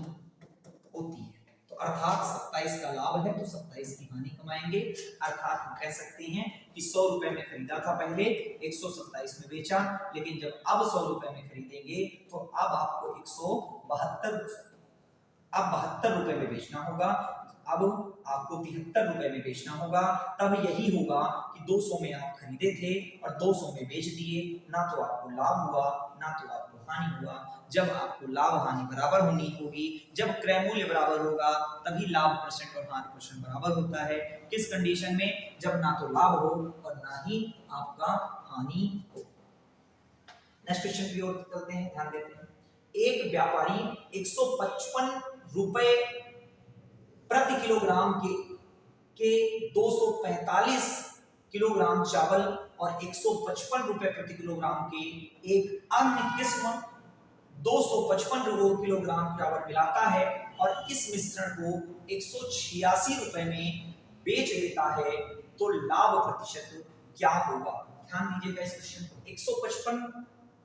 होती है। तो अर्थात 27 का लाभ है तो 27 की हानि कमाएंगे। अर्थात हम कह सकते हैं कि 100 रुपए में खरीदा था पहले, 127 में बेचा, लेकिन जब अब 100 रुपए में खरीदेंगे तो अब आपको 72 रुपए में बेचना होगा। अब आपको 73 रुपए में बेचना होगा। तब यही होगा कि 200 में आप खरीदे थे और 200 में बेच दिए, ना तो आपको लाभ हुआ ना तो आपको हानि हुआ। जब आपको लाभ हानि बराबर होनी होगी, जब क्रय मूल्य बराबर होगा, तभी लाभ परसेंट और हानि परसेंट बराबर होता है। किस कंडीशन में? जब ना तो लाभ हो और ना ही आपका हानि हो। नेक्स्ट क्वेश्चन की ओर चलते हैं, ध्यान देते हैं। एक व्यापारी 155 रुपए प्रति किलोग्राम के 245 किलोग्राम चावल और 155 रुपए प्रति किलोग्राम के एक अन्य किस्म 255 किलोग्राम चावल मिलाता है और इस मिश्रण को 186 रुपए में बेच देता है, तो लाभ प्रतिशत क्या होगा? ध्यान दीजिएगा इस क्वेश्चन को। 155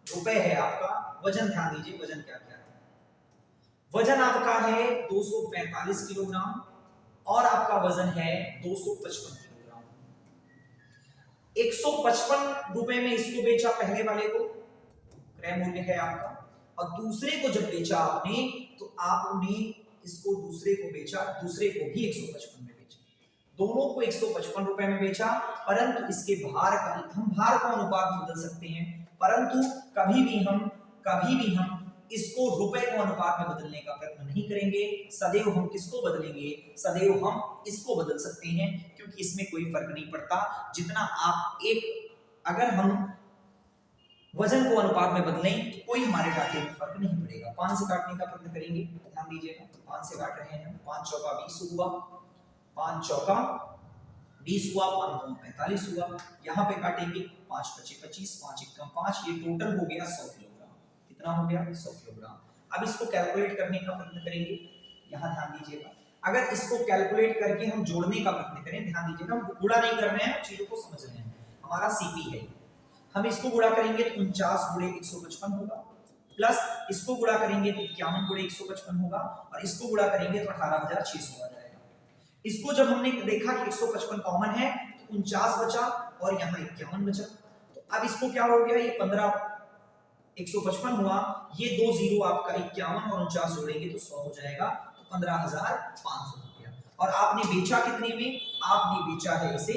रुपए है आपका वजन, ध्यान दीजिए वजन क्या क्या है। वजन आपका है 245 किलोग्राम और आपका वजन है 255 किलोग्राम। 155 रुपए में इसको बेचा पहले वाले को, क्रय मूल्य है आपका, और दूसरे को जब बेचा आपने तो आपने इसको दूसरे को बेचा, दूसरे को भी 155 में बेचा, दोनों को 155 रुपए में बेचा। परंतु इसके भार का, हम भार का अनुपात बदल सकते हैं, परंतु कभी भी हम इसको रुपए को अनुपात में बदलने का प्रयत्न नहीं करेंगे। सदैव हम किसको बदलेंगे? सदैव हम इसको बदल सकते हैं, क्योंकि इसमें कोई फर्क नहीं पड़ता। जितना आप अगर हम वजन को अनुपात में बदलें तो कोई हमारे डाटे में फर्क नहीं पड़ेगा। 5 से काटने का प्रयत्न करेंगे, ध्यान दीजिएगा। 5 से काट रहे हैं, 5 चौका 20 हुआ, 5 चौका 20 हुआ, 5 9 45 हुआ। यहाँ पे काटेंगे 5 25 25, 5 1 5, ये टोटल हो गया 100 किलोग्राम। कितना हो गया? 100 किलोग्राम। अब इसको कैलकुलेट करने का प्रयत्न करेंगे, यहाँ ध्यान दीजिएगा। अगर इसको कैलकुलेट करके हम जोड़ने का प्रयत्न करें, ध्यान दीजिएगा, हम गुणा नहीं कर रहे हैं, चीजों को समझ रहे हैं। हमारा सीपी है, हम इसको गुणा करेंगे तो 49 गुणे 155 होगा, प्लस इसको गुणा करेंगे तो 51 गुणे 155 होगा, और इसको गुणा करेंगे तो 18600 आ जाएगा। इसको जब हमने देखा कि 155 कॉमन है तो 49 बचा और यहाँ 51 बचा। तो अब इसको क्या हो गया, ये 15 155 हुआ, ये 2 जीरो आपका 51 और 49 जोड़ेंगे तो 100 हो जाएगा, तो 15500 हो गया। और आपने बेचा कितने में? आपने बेचा है इसे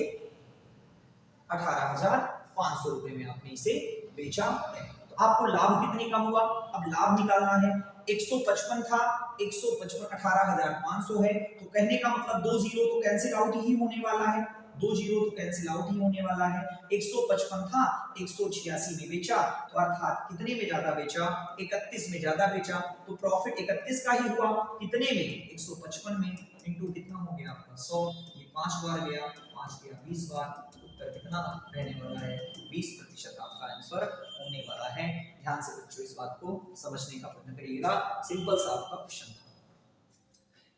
18500 रुपए में आपने इसे बेचा है। तो आपको लाभ कितने का हुआ? अब लाभ निकालना है। 155 था, 155 18500 है, तो कहने का मतलब 2 जीरो तो कैंसिल आउट ही होने वाला है, 2 जीरो तो कैंसिल आउट ही होने वाला है। 155 था, 186 में बेचा, तो अर्थात कितने में ज्यादा बेचा? 31 में ज्यादा बेचा, तो प्रॉफिट 31 का ही हुआ। कितने में? 155 में, इनटू कितना हो गया आपका 100, ये 5 बार गया, 5 गया 20 बार, उत्तर कितना रहने वाला है? 20% आपका आंसर होने वाला है। ध्यान से बच्चों इस बात को समझने का प्रयत्न करिएगा, सिंपल सा आपका क्वेश्चन था।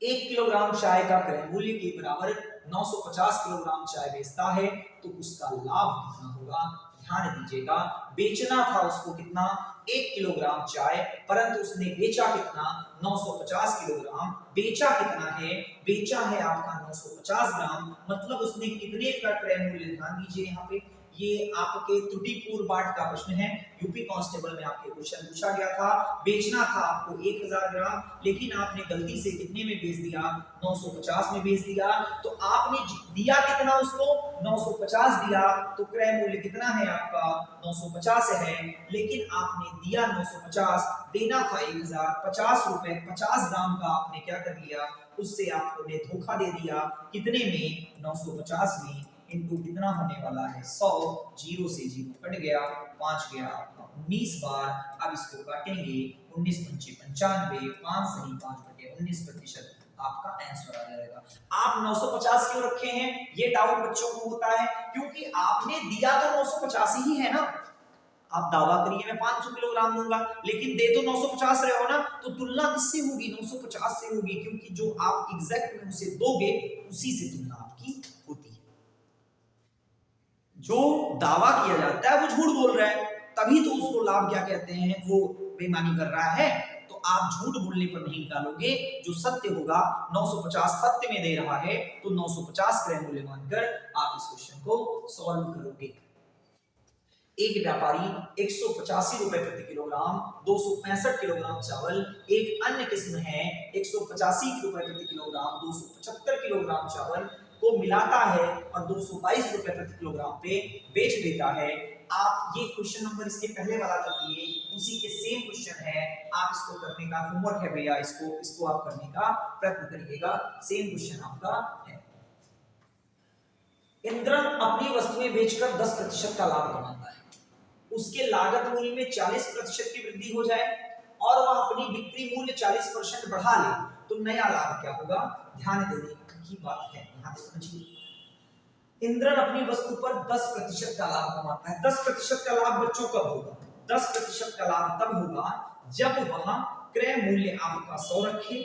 1 किलोग्राम चाय का क्रय मूल्य के बराबर 950 किलोग्राम चाय बेचता है, तो उसका लाभ कितना होगा? ध्यान दीजिएगा, बेचना था उसको कितना? 1 किलोग्राम चाय, परंतु उसने बेचा कितना? 950 किलोग्राम। बेचा कितना है? बेचा है आपका 950 ग्राम, मतलब उसने कितने का क्रय मूल्य? ध्यान दीजिए, यहाँ पे ये आपके त्रुटिपूर्ण पाठ का प्रश्न है, यूपी कांस्टेबल में आपके क्वेश्चन पूछा गया था। बेचना था आपको 1000 ग्राम, लेकिन आपने गलती से कितने में बेच दिया? 950 में बेच दिया। तो आपने दिया कितना उसको? 950 दिया, तो क्रय मूल्य कितना है आपका? 950 है, लेकिन आपने दिया 950, देना था 1000, 50 रुपए 50 ग्राम का आपने क्या कर लिया? उससे आपने धोखा दे दिया। कितने में? 950 में, इनटू कितना होने वाला है? 100, जीरो से जीरो कट गया, 5 गया आपका 19 बार। अब इसको काटेंगे, 19 पंचे 95, 5 सही 5 बटे 19% आपका आंसर आ जाएगा। आप 950 क्यों रखे हैं? ये डाउट बच्चों को होता है, क्योंकि आपने दिया तो 950 ही है ना। आप दावा करिए मैं 500 किलोग्राम दूंगा, लेकिन दे तो 950 रहे हो ना, तो तुलना किससे होगी? 950 से होगी, क्योंकि जो आप एग्जैक्ट में उसे दोगे उसी से तुलना आपकी होती है। जो दावा किया जाता है वो झूठ बोल रहा है, तभी तो उसको लाभ क्या कहते हैं? वो बेईमानी कर रहा है। तो आप झूठ बोलने पर नहीं निकालोगे, जो सत्य होगा 950 सत्य में दे रहा है, तो 950 क्रय मूल्य मानकर आप इस क्वेश्चन को सॉल्व करोगे। एक व्यापारी 185 रुपए प्रति किलोग्राम 265 किलोग्राम चावल, एक अन्य किस्म है 185 रुपए प्रति किलोग्राम 275 किलोग्राम चावल को मिलाता है और 222 रुपए प्रति किलोग्राम पे बेच देता है। आप ये क्वेश्चन नंबर इसके पहले वाला कर दिए, उसी के सेम क्वेश्चन है, आप इसको करने का होमवर्क है भैया, इसको आप करने का प्रयत्न करिएगा, सेम क्वेश्चन आपका है। इंद्रन अपनी वस्तुएं बेचकर 10% का लाभ कमाता है, उसके लागत मूल्य में 40% की वृद्धि हो जाए और वह अपनी बिक्री मूल्य 40% बढ़ा ले तो नया लाभ क्या होगा? ध्यान देने की बात है, यहां पे समझिए। इंद्रन अपनी वस्तु पर 10% का लाभ कमाता है। 10% का लाभ बच्चों कब होगा? 10% का लाभ तब होगा जब वह क्रय मूल्य आपका 100 रखे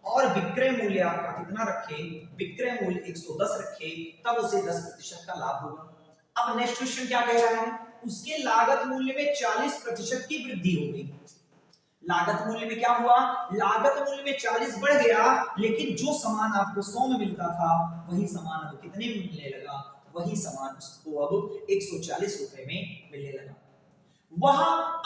और विक्रय मूल्य आपका कितना रखे? विक्रय मूल्य 110 रखे, तब उसे 10% का लाभ होगा। अब नेक्स्ट क्वेश्चन क्या कह रहा है? उसके लागत मूल्य में 40% की वृद्धि हो गई। लागत मूल्य में क्या हुआ? लागत मूल्य में 40 बढ़ गया, लेकिन जो सामान आपको 100 में मिलता था वही सामान अब कितने में मिलने लगा? वही सामान उसको अब 140 रुपए में मिलने लगा। वह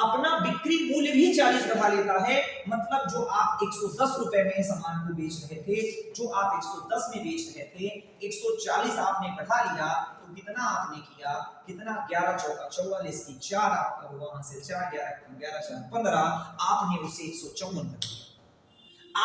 अपना बिक्री मूल्य भी 40 बढ़ा लेता है, मतलब जो आप 110 रुपए में सामान को बेच रहे थे, जो आप 110 में बेच रहे थे, 140 आपने बढ़ा लिया, तो कितना आपने किया? कितना? 11 चौका 44 की 4 आपका हुआ, वहां से 4 11 4 15, आपने उसे 154 कर दिया।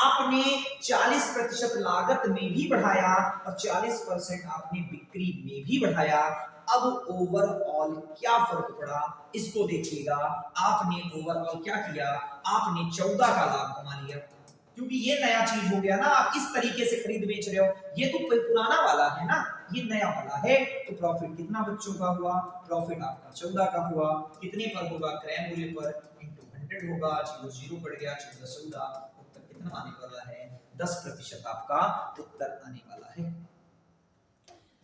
आपने 40% लागत में भी बढ़ाया और 40% आपने बिक्री में भी बढ़ाया। अब ओवरऑल क्या फर्क पड़ा इसको देखिएगा। आपने ओवरऑल क्या किया? आपने 14 का लाभ कमा लिया, क्योंकि ये नया चीज हो गया ना, आप इस तरीके से खरीद बेच रहे हो। ये तो पुराना वाला है ना, ये नया वाला है, तो प्रॉफिट कितना बच्चों का हुआ? प्रॉफिट आपका 14 का हुआ। कितने पर होगा? क्रय मूल्य पर इंटू 100 होगा, 0 0 बढ़ गया, 14 14, उत्तर कितना आने वाला है? 10% आपका उत्तर आने वाला है।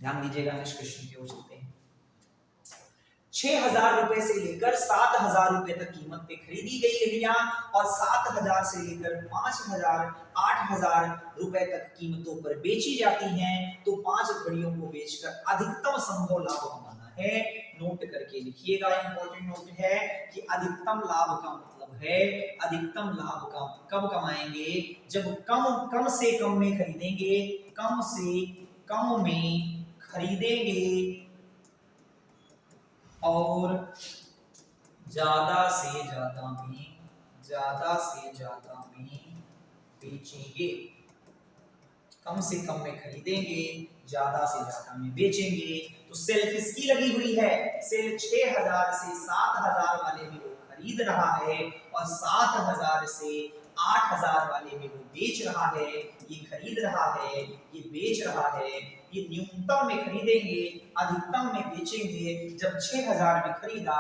ध्यान दीजिएगा, नेक्स्ट क्वेश्चन की ओर चलते हैं। 6,000 रुपए से लेकर 7,000 रुपए तक कीमत पे खरीदी गई घड़ियां और 7,000 से लेकर 5,000 8,000 रुपए तक कीमतों पर बेची जाती हैं, तो 5 घड़ियों को बेचकर अधिकतम संभव लाभ कमाना है। नोट करके लिखिएगा, इंपॉर्टेंट नोट है कि अधिकतम लाभ का मतलब है, अधिकतम लाभ का कब कमाएंगे? जब कम से कम में खरीदेंगे, कम से कम में खरीदेंगे और ज्यादा से ज्यादा में बेचेंगे। कम से कम में खरीदेंगे, ज्यादा से ज्यादा में बेचेंगे। तो सेल किसकी लगी हुई है? सेल 6,000 से 7,000 वाले में वो खरीद रहा है और 7,000 से 8,000 वाले में वो बेच रहा है। ये खरीद रहा है, ये बेच रहा है। ये न्यूनतम में खरीदेंगे, अधिकतम में बेचेंगे। जब 6,000 में खरीदा,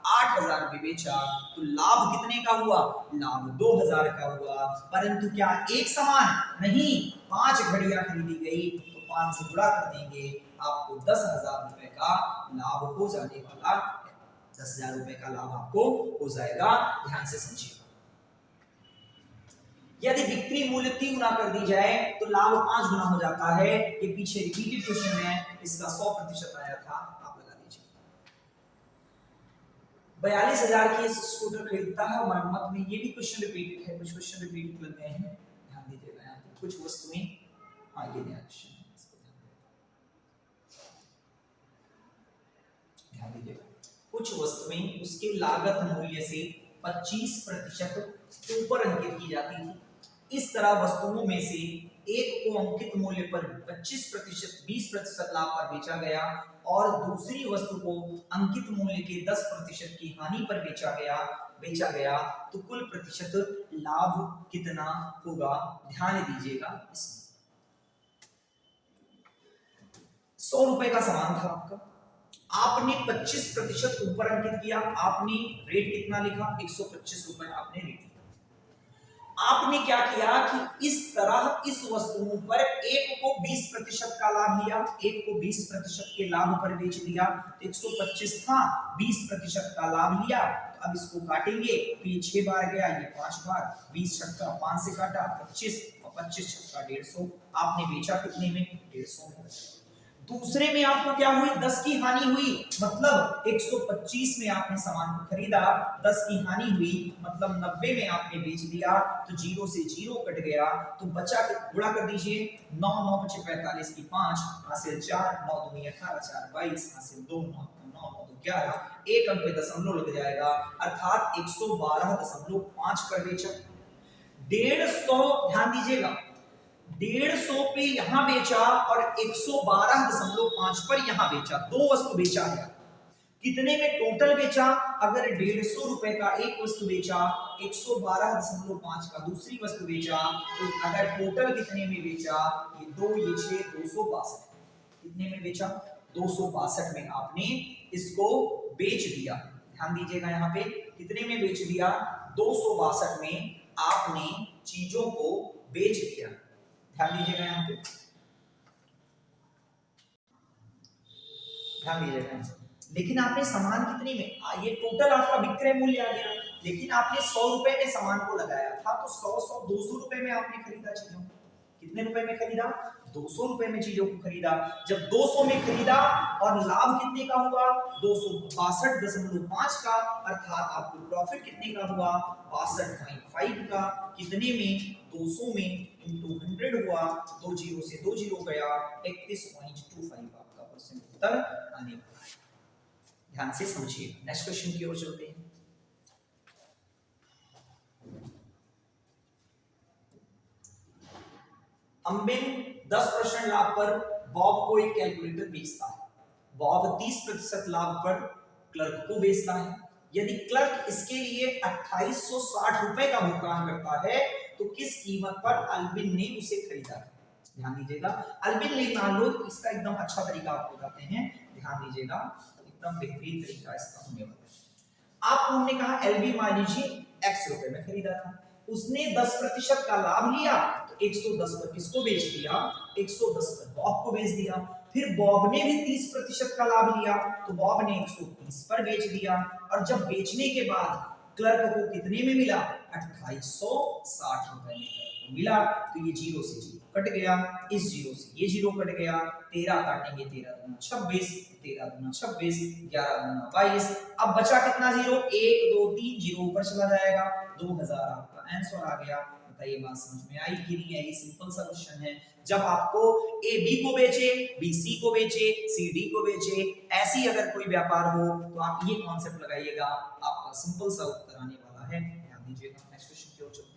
8,000 में बेचा, तो लाभ कितने का हुआ? लाभ 2,000 का हुआ। परंतु क्या एक समान? नहीं, 5 घड़ियां खरीदी गई, तो 5 से गुणा कर देंगे, आपको 10,000 रुपए का लाभ हो जाने वाला है। 10,000 रुपए का लाभ आपको हो जाएगा। ध्यान से समझिए। यदि बिक्री मूल्य 3 गुना कर दी जाए तो लाभ 5 गुना हो जाता है। ये पीछे रिपीटेड क्वेश्चन है, इसका 100% आया था, आप लगा लीजिए। 42,000 की स्कूटर खरीदता है, मरम्मत में। ये भी क्वेश्चन रिपीटेड है, कुछ क्वेश्चन रिपीट लग गए हैं, ध्यान दीजिएगा। यहाँ पे कुछ वस्तुएं, हाँ ये नया क्वेश्चन है, ध्यान दीजिएगा। कुछ वस्तुएं उसके लागत मूल्य से 25% ऊपर अंकित की जाती थी। इस तरह वस्तुओं में से एक को अंकित मूल्य पर 20% लाभ पर बेचा गया और दूसरी वस्तु को अंकित मूल्य के 10% की हानि पर बेचा गया, तो कुल प्रतिशत लाभ कितना होगा? ध्यान दीजिएगा। इसमें 100 रुपए का सामान था आपका, आपने 25% ऊपर अंकित किया, आपने रेट कितना लिखा? 125 रुपए आपने रेट लिखा। आपने क्या किया कि इस तरह इस वस्तुओं पर एक को 20% का लाभ लिया, एक को 20% के लाभ पर बेच दिया। 125 था, 20% का लाभ लिया, तो अब इसको काटेंगे तो ये 6 बार गया, ये 5 बार, 20 छक्का 5 से काटा 25 और 25 छक्का 150। आपने बेचा कितने में? 150 में। दूसरे में आपको क्या हुई? 10 की हानि हुई, मतलब 125 में आपने सामान को खरीदा, 10 की हानि हुई, मतलब 90 में आपने बेच दिया, तो 0 से 0 कट गया, तो बचा गुणा कर दीजिए। 9 9 5 45 की 5 हासिल 4, 9 2 18 4 22 हासिल 2, 9 9 9 11, एक अंक पे दशमलव लग जाएगा, अर्थात 112.5 पर बेचा। 150, ध्यान दीजिएगा, 150 पे यहां बेचा और 112.5 पर यहां बेचा, दो वस्तु बेचा है। कितने में टोटल बेचा? अगर 150 रुपए का एक वस्तु बेचा, 112.5 का दूसरी वस्तु बेचा, तो अगर टोटल कितने में बेचा? ये 2 ये 6 262। कितने में बेचा? 262 में आपने इसको बेच दिया। ध्यान दीजिएगा, यहाँ पे कितने में बेच दिया? 262 में आपने चीजों को बेच दिया। ध्यान दीजिएगा, यहाँ पे ध्यान दीजिएगा। लेकिन आपने सामान कितने में, ये टोटल आपका विक्रय मूल्य आ गया, लेकिन आपने 100 रुपए में सामान को लगाया था, तो 200 रुपए में आपने खरीदा चीजों को। कितने रुपए में खरीदा? 200 रुपए में चीजों को खरीदा। जब 200 में खरीदा और लाभ कितने का हुआ? 262.5 का, अर्थात आपको प्रॉफिट कितने का हुआ? 62.5 का। कितने में? 200 में इंटू 100 हुआ, 2 जीरो से 2 जीरो गया, 31.25 आपका परसेंट उत्तर आने वाला है। ध्यान से समझिए। नेक्स्ट क्वेश्चन की ओर चलते हैं। अम्बिन 10% लाभ पर बॉब को एक कैलकुलेटर बेचता है। बॉब 30% लाभ पर क्लर्क को बेचता है। यदि क्लर्क इसके लिए 2860 रुपए का भुगतान करता है, तो किस कीमत पर अल्बिन ने उसे खरीदा? ध्यान दीजिएगा, अल्बिन ने, मान लो इसका एकदम अच्छा तरीका आपको बताते हैं, ध्यान दीजिएगा, एकदम बेहतरीन तरीका इसका होने वाला है। आपको हमने कहा एलबी मान लीजिए x रुपए में खरीदा था, उसने 10% का लाभ लिया, तो 110 पर किसको बेच दिया? 110 पर बॉब को बेच दिया। फिर बॉब ने भी 30% का लाभ लिया, तो बॉब ने 130 पर बेच दिया। और जब बेचने के बाद क्लर्क को कितने में मिला? 2860 रुपए में मिला। तो ये जीरो से जीरो कट गया, इस जीरो से ये जीरो कट गया, 13 काटेंगे, 13 दूना 26, 13 दूना 26, 11 दूना 22। अब बचा कितना जीरो? 1 2 3 जीरो ऊपर चला जाएगा, 2000 आपका आंसर आ गया। बताइए बात समझ में आई कि नहीं आई? सिंपल सा क्वेश्चन है। जब आपको ए बी को बेचे, बी सी को बेचे, सी डी को बेचे, ऐसी अगर कोई व्यापार हो, तो आप ये कॉन्सेप्ट लगाइएगा, आपका सिंपल सा उत्तर आने वाला है। ध्यान दीजिएगा। नेक्स्ट क्वेश्चन की ओर चलते हैं।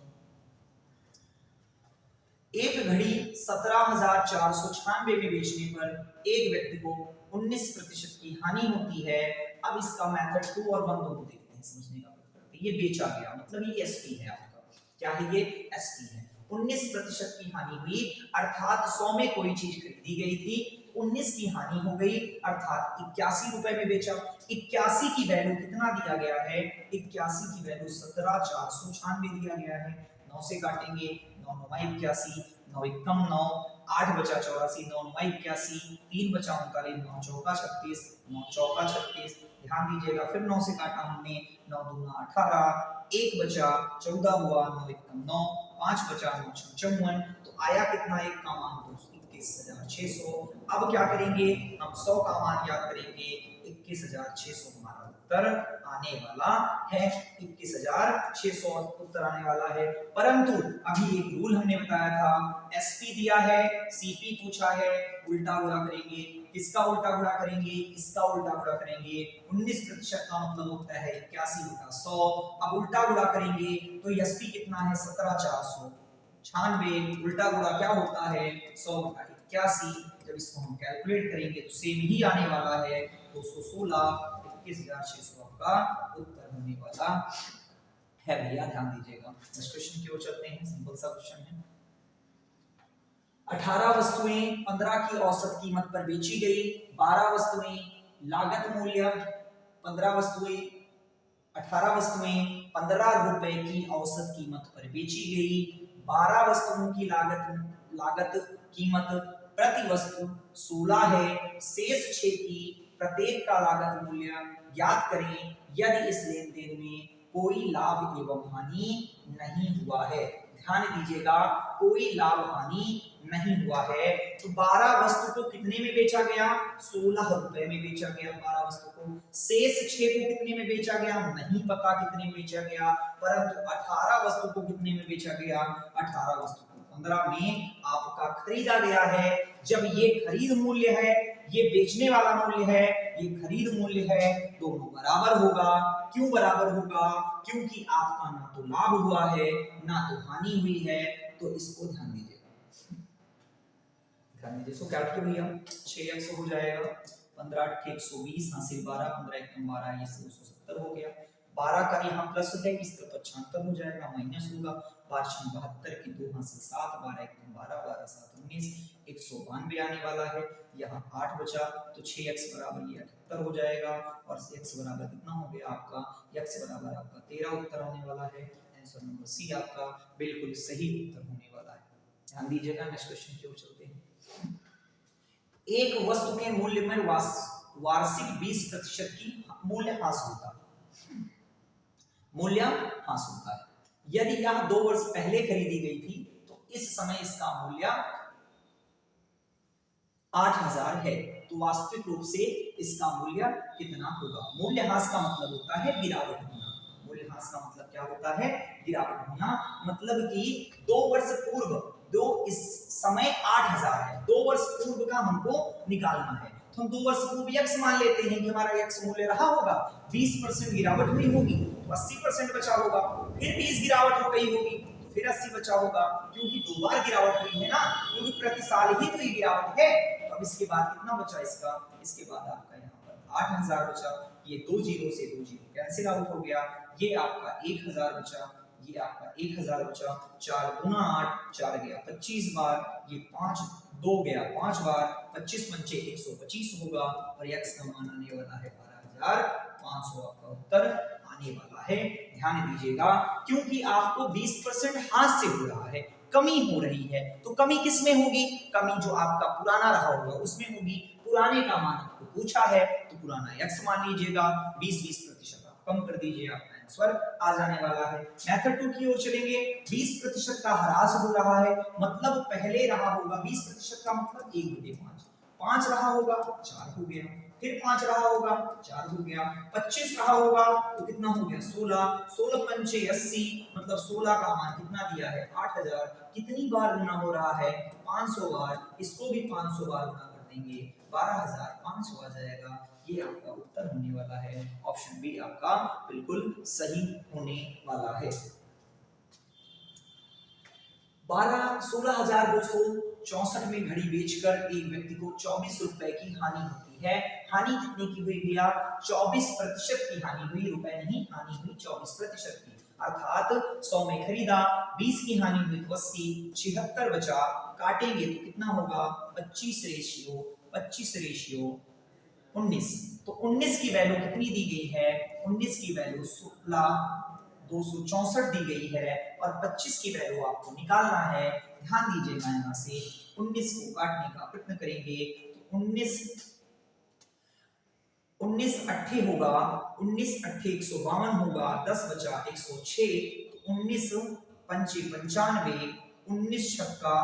एक घड़ी 17,496 में बेचने पर एक व्यक्ति को 19% की हानि होती है। अब इसका मेथड 2 और 1 दोनों देखते हैं, समझने का प्रयत्न करते हैं। ये बेचा गया, मतलब ये एसपी है आपका। क्या है ये? एसपी है। 19% की हानि हुई, अर्थात 100 में कोई चीज खरीदी गई थी, 19 की हानि हो गई, अर्थात 81 रुपए में बेचा। 81 की वैल्यू कितना दिया गया है? 81 की वैल्यू 17,496 दिया गया है। 9 से काटेंगे, 9 9 81, 9 एकम 9, 8 बचा 84, 9 9 81, 3 बचा 39, 9 चौका 36, 9 चौका 36। ध्यान दीजिएगा, फिर 9 से काटा हमने, 9 दूना 18, 1 बचा 14 हुआ, 9 एकम 9, 5 बचा 9 54। तो आया कितना? एक का मान 21,600। अब क्या करेंगे? हम 100 का मान याद करेंगे, 21,600 हमारा उत्तर आने वाला है। 21,600 उत्तर आने वाला है। परंतु अभी एक रूल हमने बताया था, एसपी दिया है, सीपी पूछा है, उल्टा गुणा करेंगे। किसका उल्टा गुणा करेंगे? इसका उल्टा गुणा करेंगे। 19% का मतलब होता है 81 बटा 100। अब उल्टा गुणा करेंगे तो एसपी कितना है? 17,496। उल्टा गुणा क्या होता है? 100 बटा 81। जब इसको हम कैलकुलेट करेंगे तो सेम ही आने वाला है, 216। 21,600 आपका उत्तर होने वाला है भैया, ध्यान दीजिएगा। नेक्स्ट क्वेश्चन की ओर चलते हैं। सिंपल सा क्वेश्चन है। 18 वस्तुएं 15 की औसत कीमत पर बेची गई। 12 वस्तुएं लागत मूल्य 15 वस्तुएं 18 वस्तुएं 15 रुपए की औसत कीमत पर बेची गई। 12 वस्तुओं की लागत कीमत प्रति वस्तु 16 है। शेष 6 की प्रत्येक का लागत मूल्य ज्ञात करें यदि इस लेन देन में कोई लाभ एवं हानि नहीं हुआ है। ध्यान दीजिएगा, कोई लाभ हानि नहीं हुआ है। तो 12 वस्तु को कितने में बेचा गया? 16 रुपए में बेचा गया 12 वस्तु को। शेष 6 को कितने में बेचा गया? नहीं पता कितने में बेचा गया, परंतु 18 वस्तु को कितने में बेचा गया? 18 वस्तु को 15 में आपका खरीदा गया है। जब ये खरीद मूल्य है, ये बेचने वाला मूल्य है, ये खरीद मूल्य है, दोनों बराबर होगा। क्यों बराबर होगा? क्योंकि आपका ना तो लाभ हुआ है ना तो हानि हुई है, तो इसको ध्यान दीजिए। सो क्या किया भैया, 6x हो जाएगा, 15 8 120 हासिल 12, 15 1 12, ये 270 हो गया। 12 का यहाँ प्लस है, इस तरफ 76 हो जाएगा, माइनस होगा, 5 72 की 2 हासिल 7, 12 1 12, 12 7 19, 192 आने वाला है। यहाँ 8 बचा, तो 6x बराबर ये 78 हो जाएगा, और x बराबर कितना हो गया आपका, x बराबर आपका 13 उत्तर आने वाला है। आंसर नंबर सी आपका बिल्कुल सही उत्तर होने वाला है। ध्यान दीजिएगा, नेक्स्ट क्वेश्चन की ओर चलते हैं। एक वस्तु के मूल्य में वार्षिक 20% की मूल्य ह्रास होता है, मूल्य ह्रास होता है। यदि यह 2 वर्ष पहले खरीदी गई थी तो इस समय इसका मूल्य 8000 है, तो वास्तविक रूप से इसका मूल्य कितना होगा? मूल्य ह्रास का मतलब होता है गिरावट होना। मूल्य ह्रास का मतलब क्या होता है? गिरावट होना। मतलब कि 2 वर्ष पूर्व, दो इस समय 8000 है, 2 वर्ष पूर्व का हमको निकालना है, तो हम 2 वर्ष पूर्व x मान लेते हैं कि हमारा x मूल्य रहा होगा, 20% गिरावट हुई होगी तो 80% बचा होगा, फिर 20 गिरावट हो गई होगी तो फिर 80 बचा होगा, क्योंकि 2 बार गिरावट हुई है ना, क्योंकि प्रति साल ही तो ये गिरावट है। तो अब इसके बाद कितना बचा इसका, इसके बाद आपका यहाँ पर 8000 बचा, ये 2 जीरो से 2 जीरो कैंसिल आउट हो गया, ये आपका 1000 बचा, ये आपका 1000 बचा, 4 गुना 8, 4 गया 25 बार, ये 5 2 गया 5 बार, 25 पंचे 125 होगा, और x का मान आने वाला है 12500 आपका उत्तर आने वाला है। ध्यान दीजिएगा, क्योंकि आपको 20% हाथ से हो रहा है, कमी हो रही है, तो कमी किस में होगी? कमी जो आपका पुराना रहा होगा उसमें होगी। पुराने का मान आपको पूछा है तो पुराना x मान लीजिएगा, 20% आप कम कर दीजिए, आपका आंसर आ जाने वाला है। मेथड 2 की ओर चलेंगे। 20% का ह्रास हो रहा है, मतलब पहले रहा होगा 20% का मतलब 1/5, 5 रहा होगा 4 हो गया, फिर 5 रहा होगा 4 हो गया, 25 रहा होगा तो कितना हो गया 16, 16 पंचे 80, मतलब 16 का मान कितना दिया है 8000। कितनी बार गुना हो रहा है? 500 बार, इसको भी 500 बार गुना कर देंगे, 12500 आ जाएगा। ये आपका उत्तर होने वाला है, ऑप्शन बी आपका बिल्कुल सही होने वाला है। 16,264 में घड़ी बेचकर एक व्यक्ति को 24 रुपए की हानि होती है। हानि कितने की हुई भैया? 24% की हानि हुई, रुपए नहीं, हानि हुई 24% की, अर्थात 100 में खरीदा, 20 की हानि हुई तो 80, 76 बचा, काटेंगे तो कितना होगा 25 रेशियो 19, तो 19 की वैल्यू कितनी दी गई है? 19 की वैल्यू 16,264 दी गई है, और 25 की वैल्यू आपको निकालना है। ध्यान दीजिएगा, यहाँ से 19 को काटने का प्रयत्न करेंगे तो 19 अट्ठे होगा, 19 अट्ठे 152 होगा, 10 बचा 106, तो 19 पंचे 95, 19 छक्का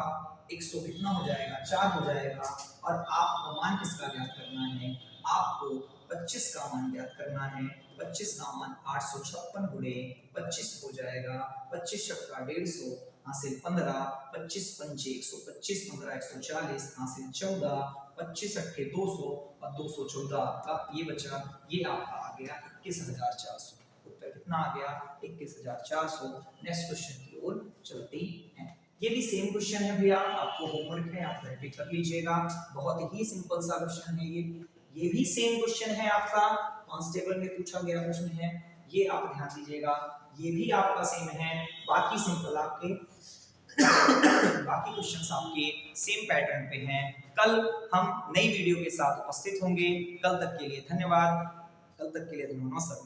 100 कितना हो जाएगा 4 हो जाएगा, और आपको मान किसका ज्ञात करना है? आपको 25 का मान ज्ञात करना है। 25 का मान 856 गुणे 25 हो जाएगा, 25 छक्का 150 हासिल 15, 25 पंचे 125, 15 140 हासिल 14, 25 अट्ठे 200 और 214 आपका ये बचा, ये आपका आ गया 21,400। उत्तर कितना आ गया 21,400। नेक्स्ट क्वेश्चन की ओर चलते हैं। ये भी सेम क्वेश्चन है भैया, आपको होमवर्क है, आप प्रैक्टिस कर लीजिएगा, बहुत ही सिंपल सा क्वेश्चन है ये भी सेम क्वेश्चन है आपका, कांस्टेबल में पूछा गया प्रश्न है, ये आप ध्यान दीजिएगा, ये भी आपका सेम है, बाकी सिंपल आपके बाकी क्वेश्चंस आपके सेम पैटर्न पे हैं। कल हम नई वीडियो के साथ उपस्थित होंगे, कल तक के लिए धन्यवाद, कल तक के लिए नमस्कार।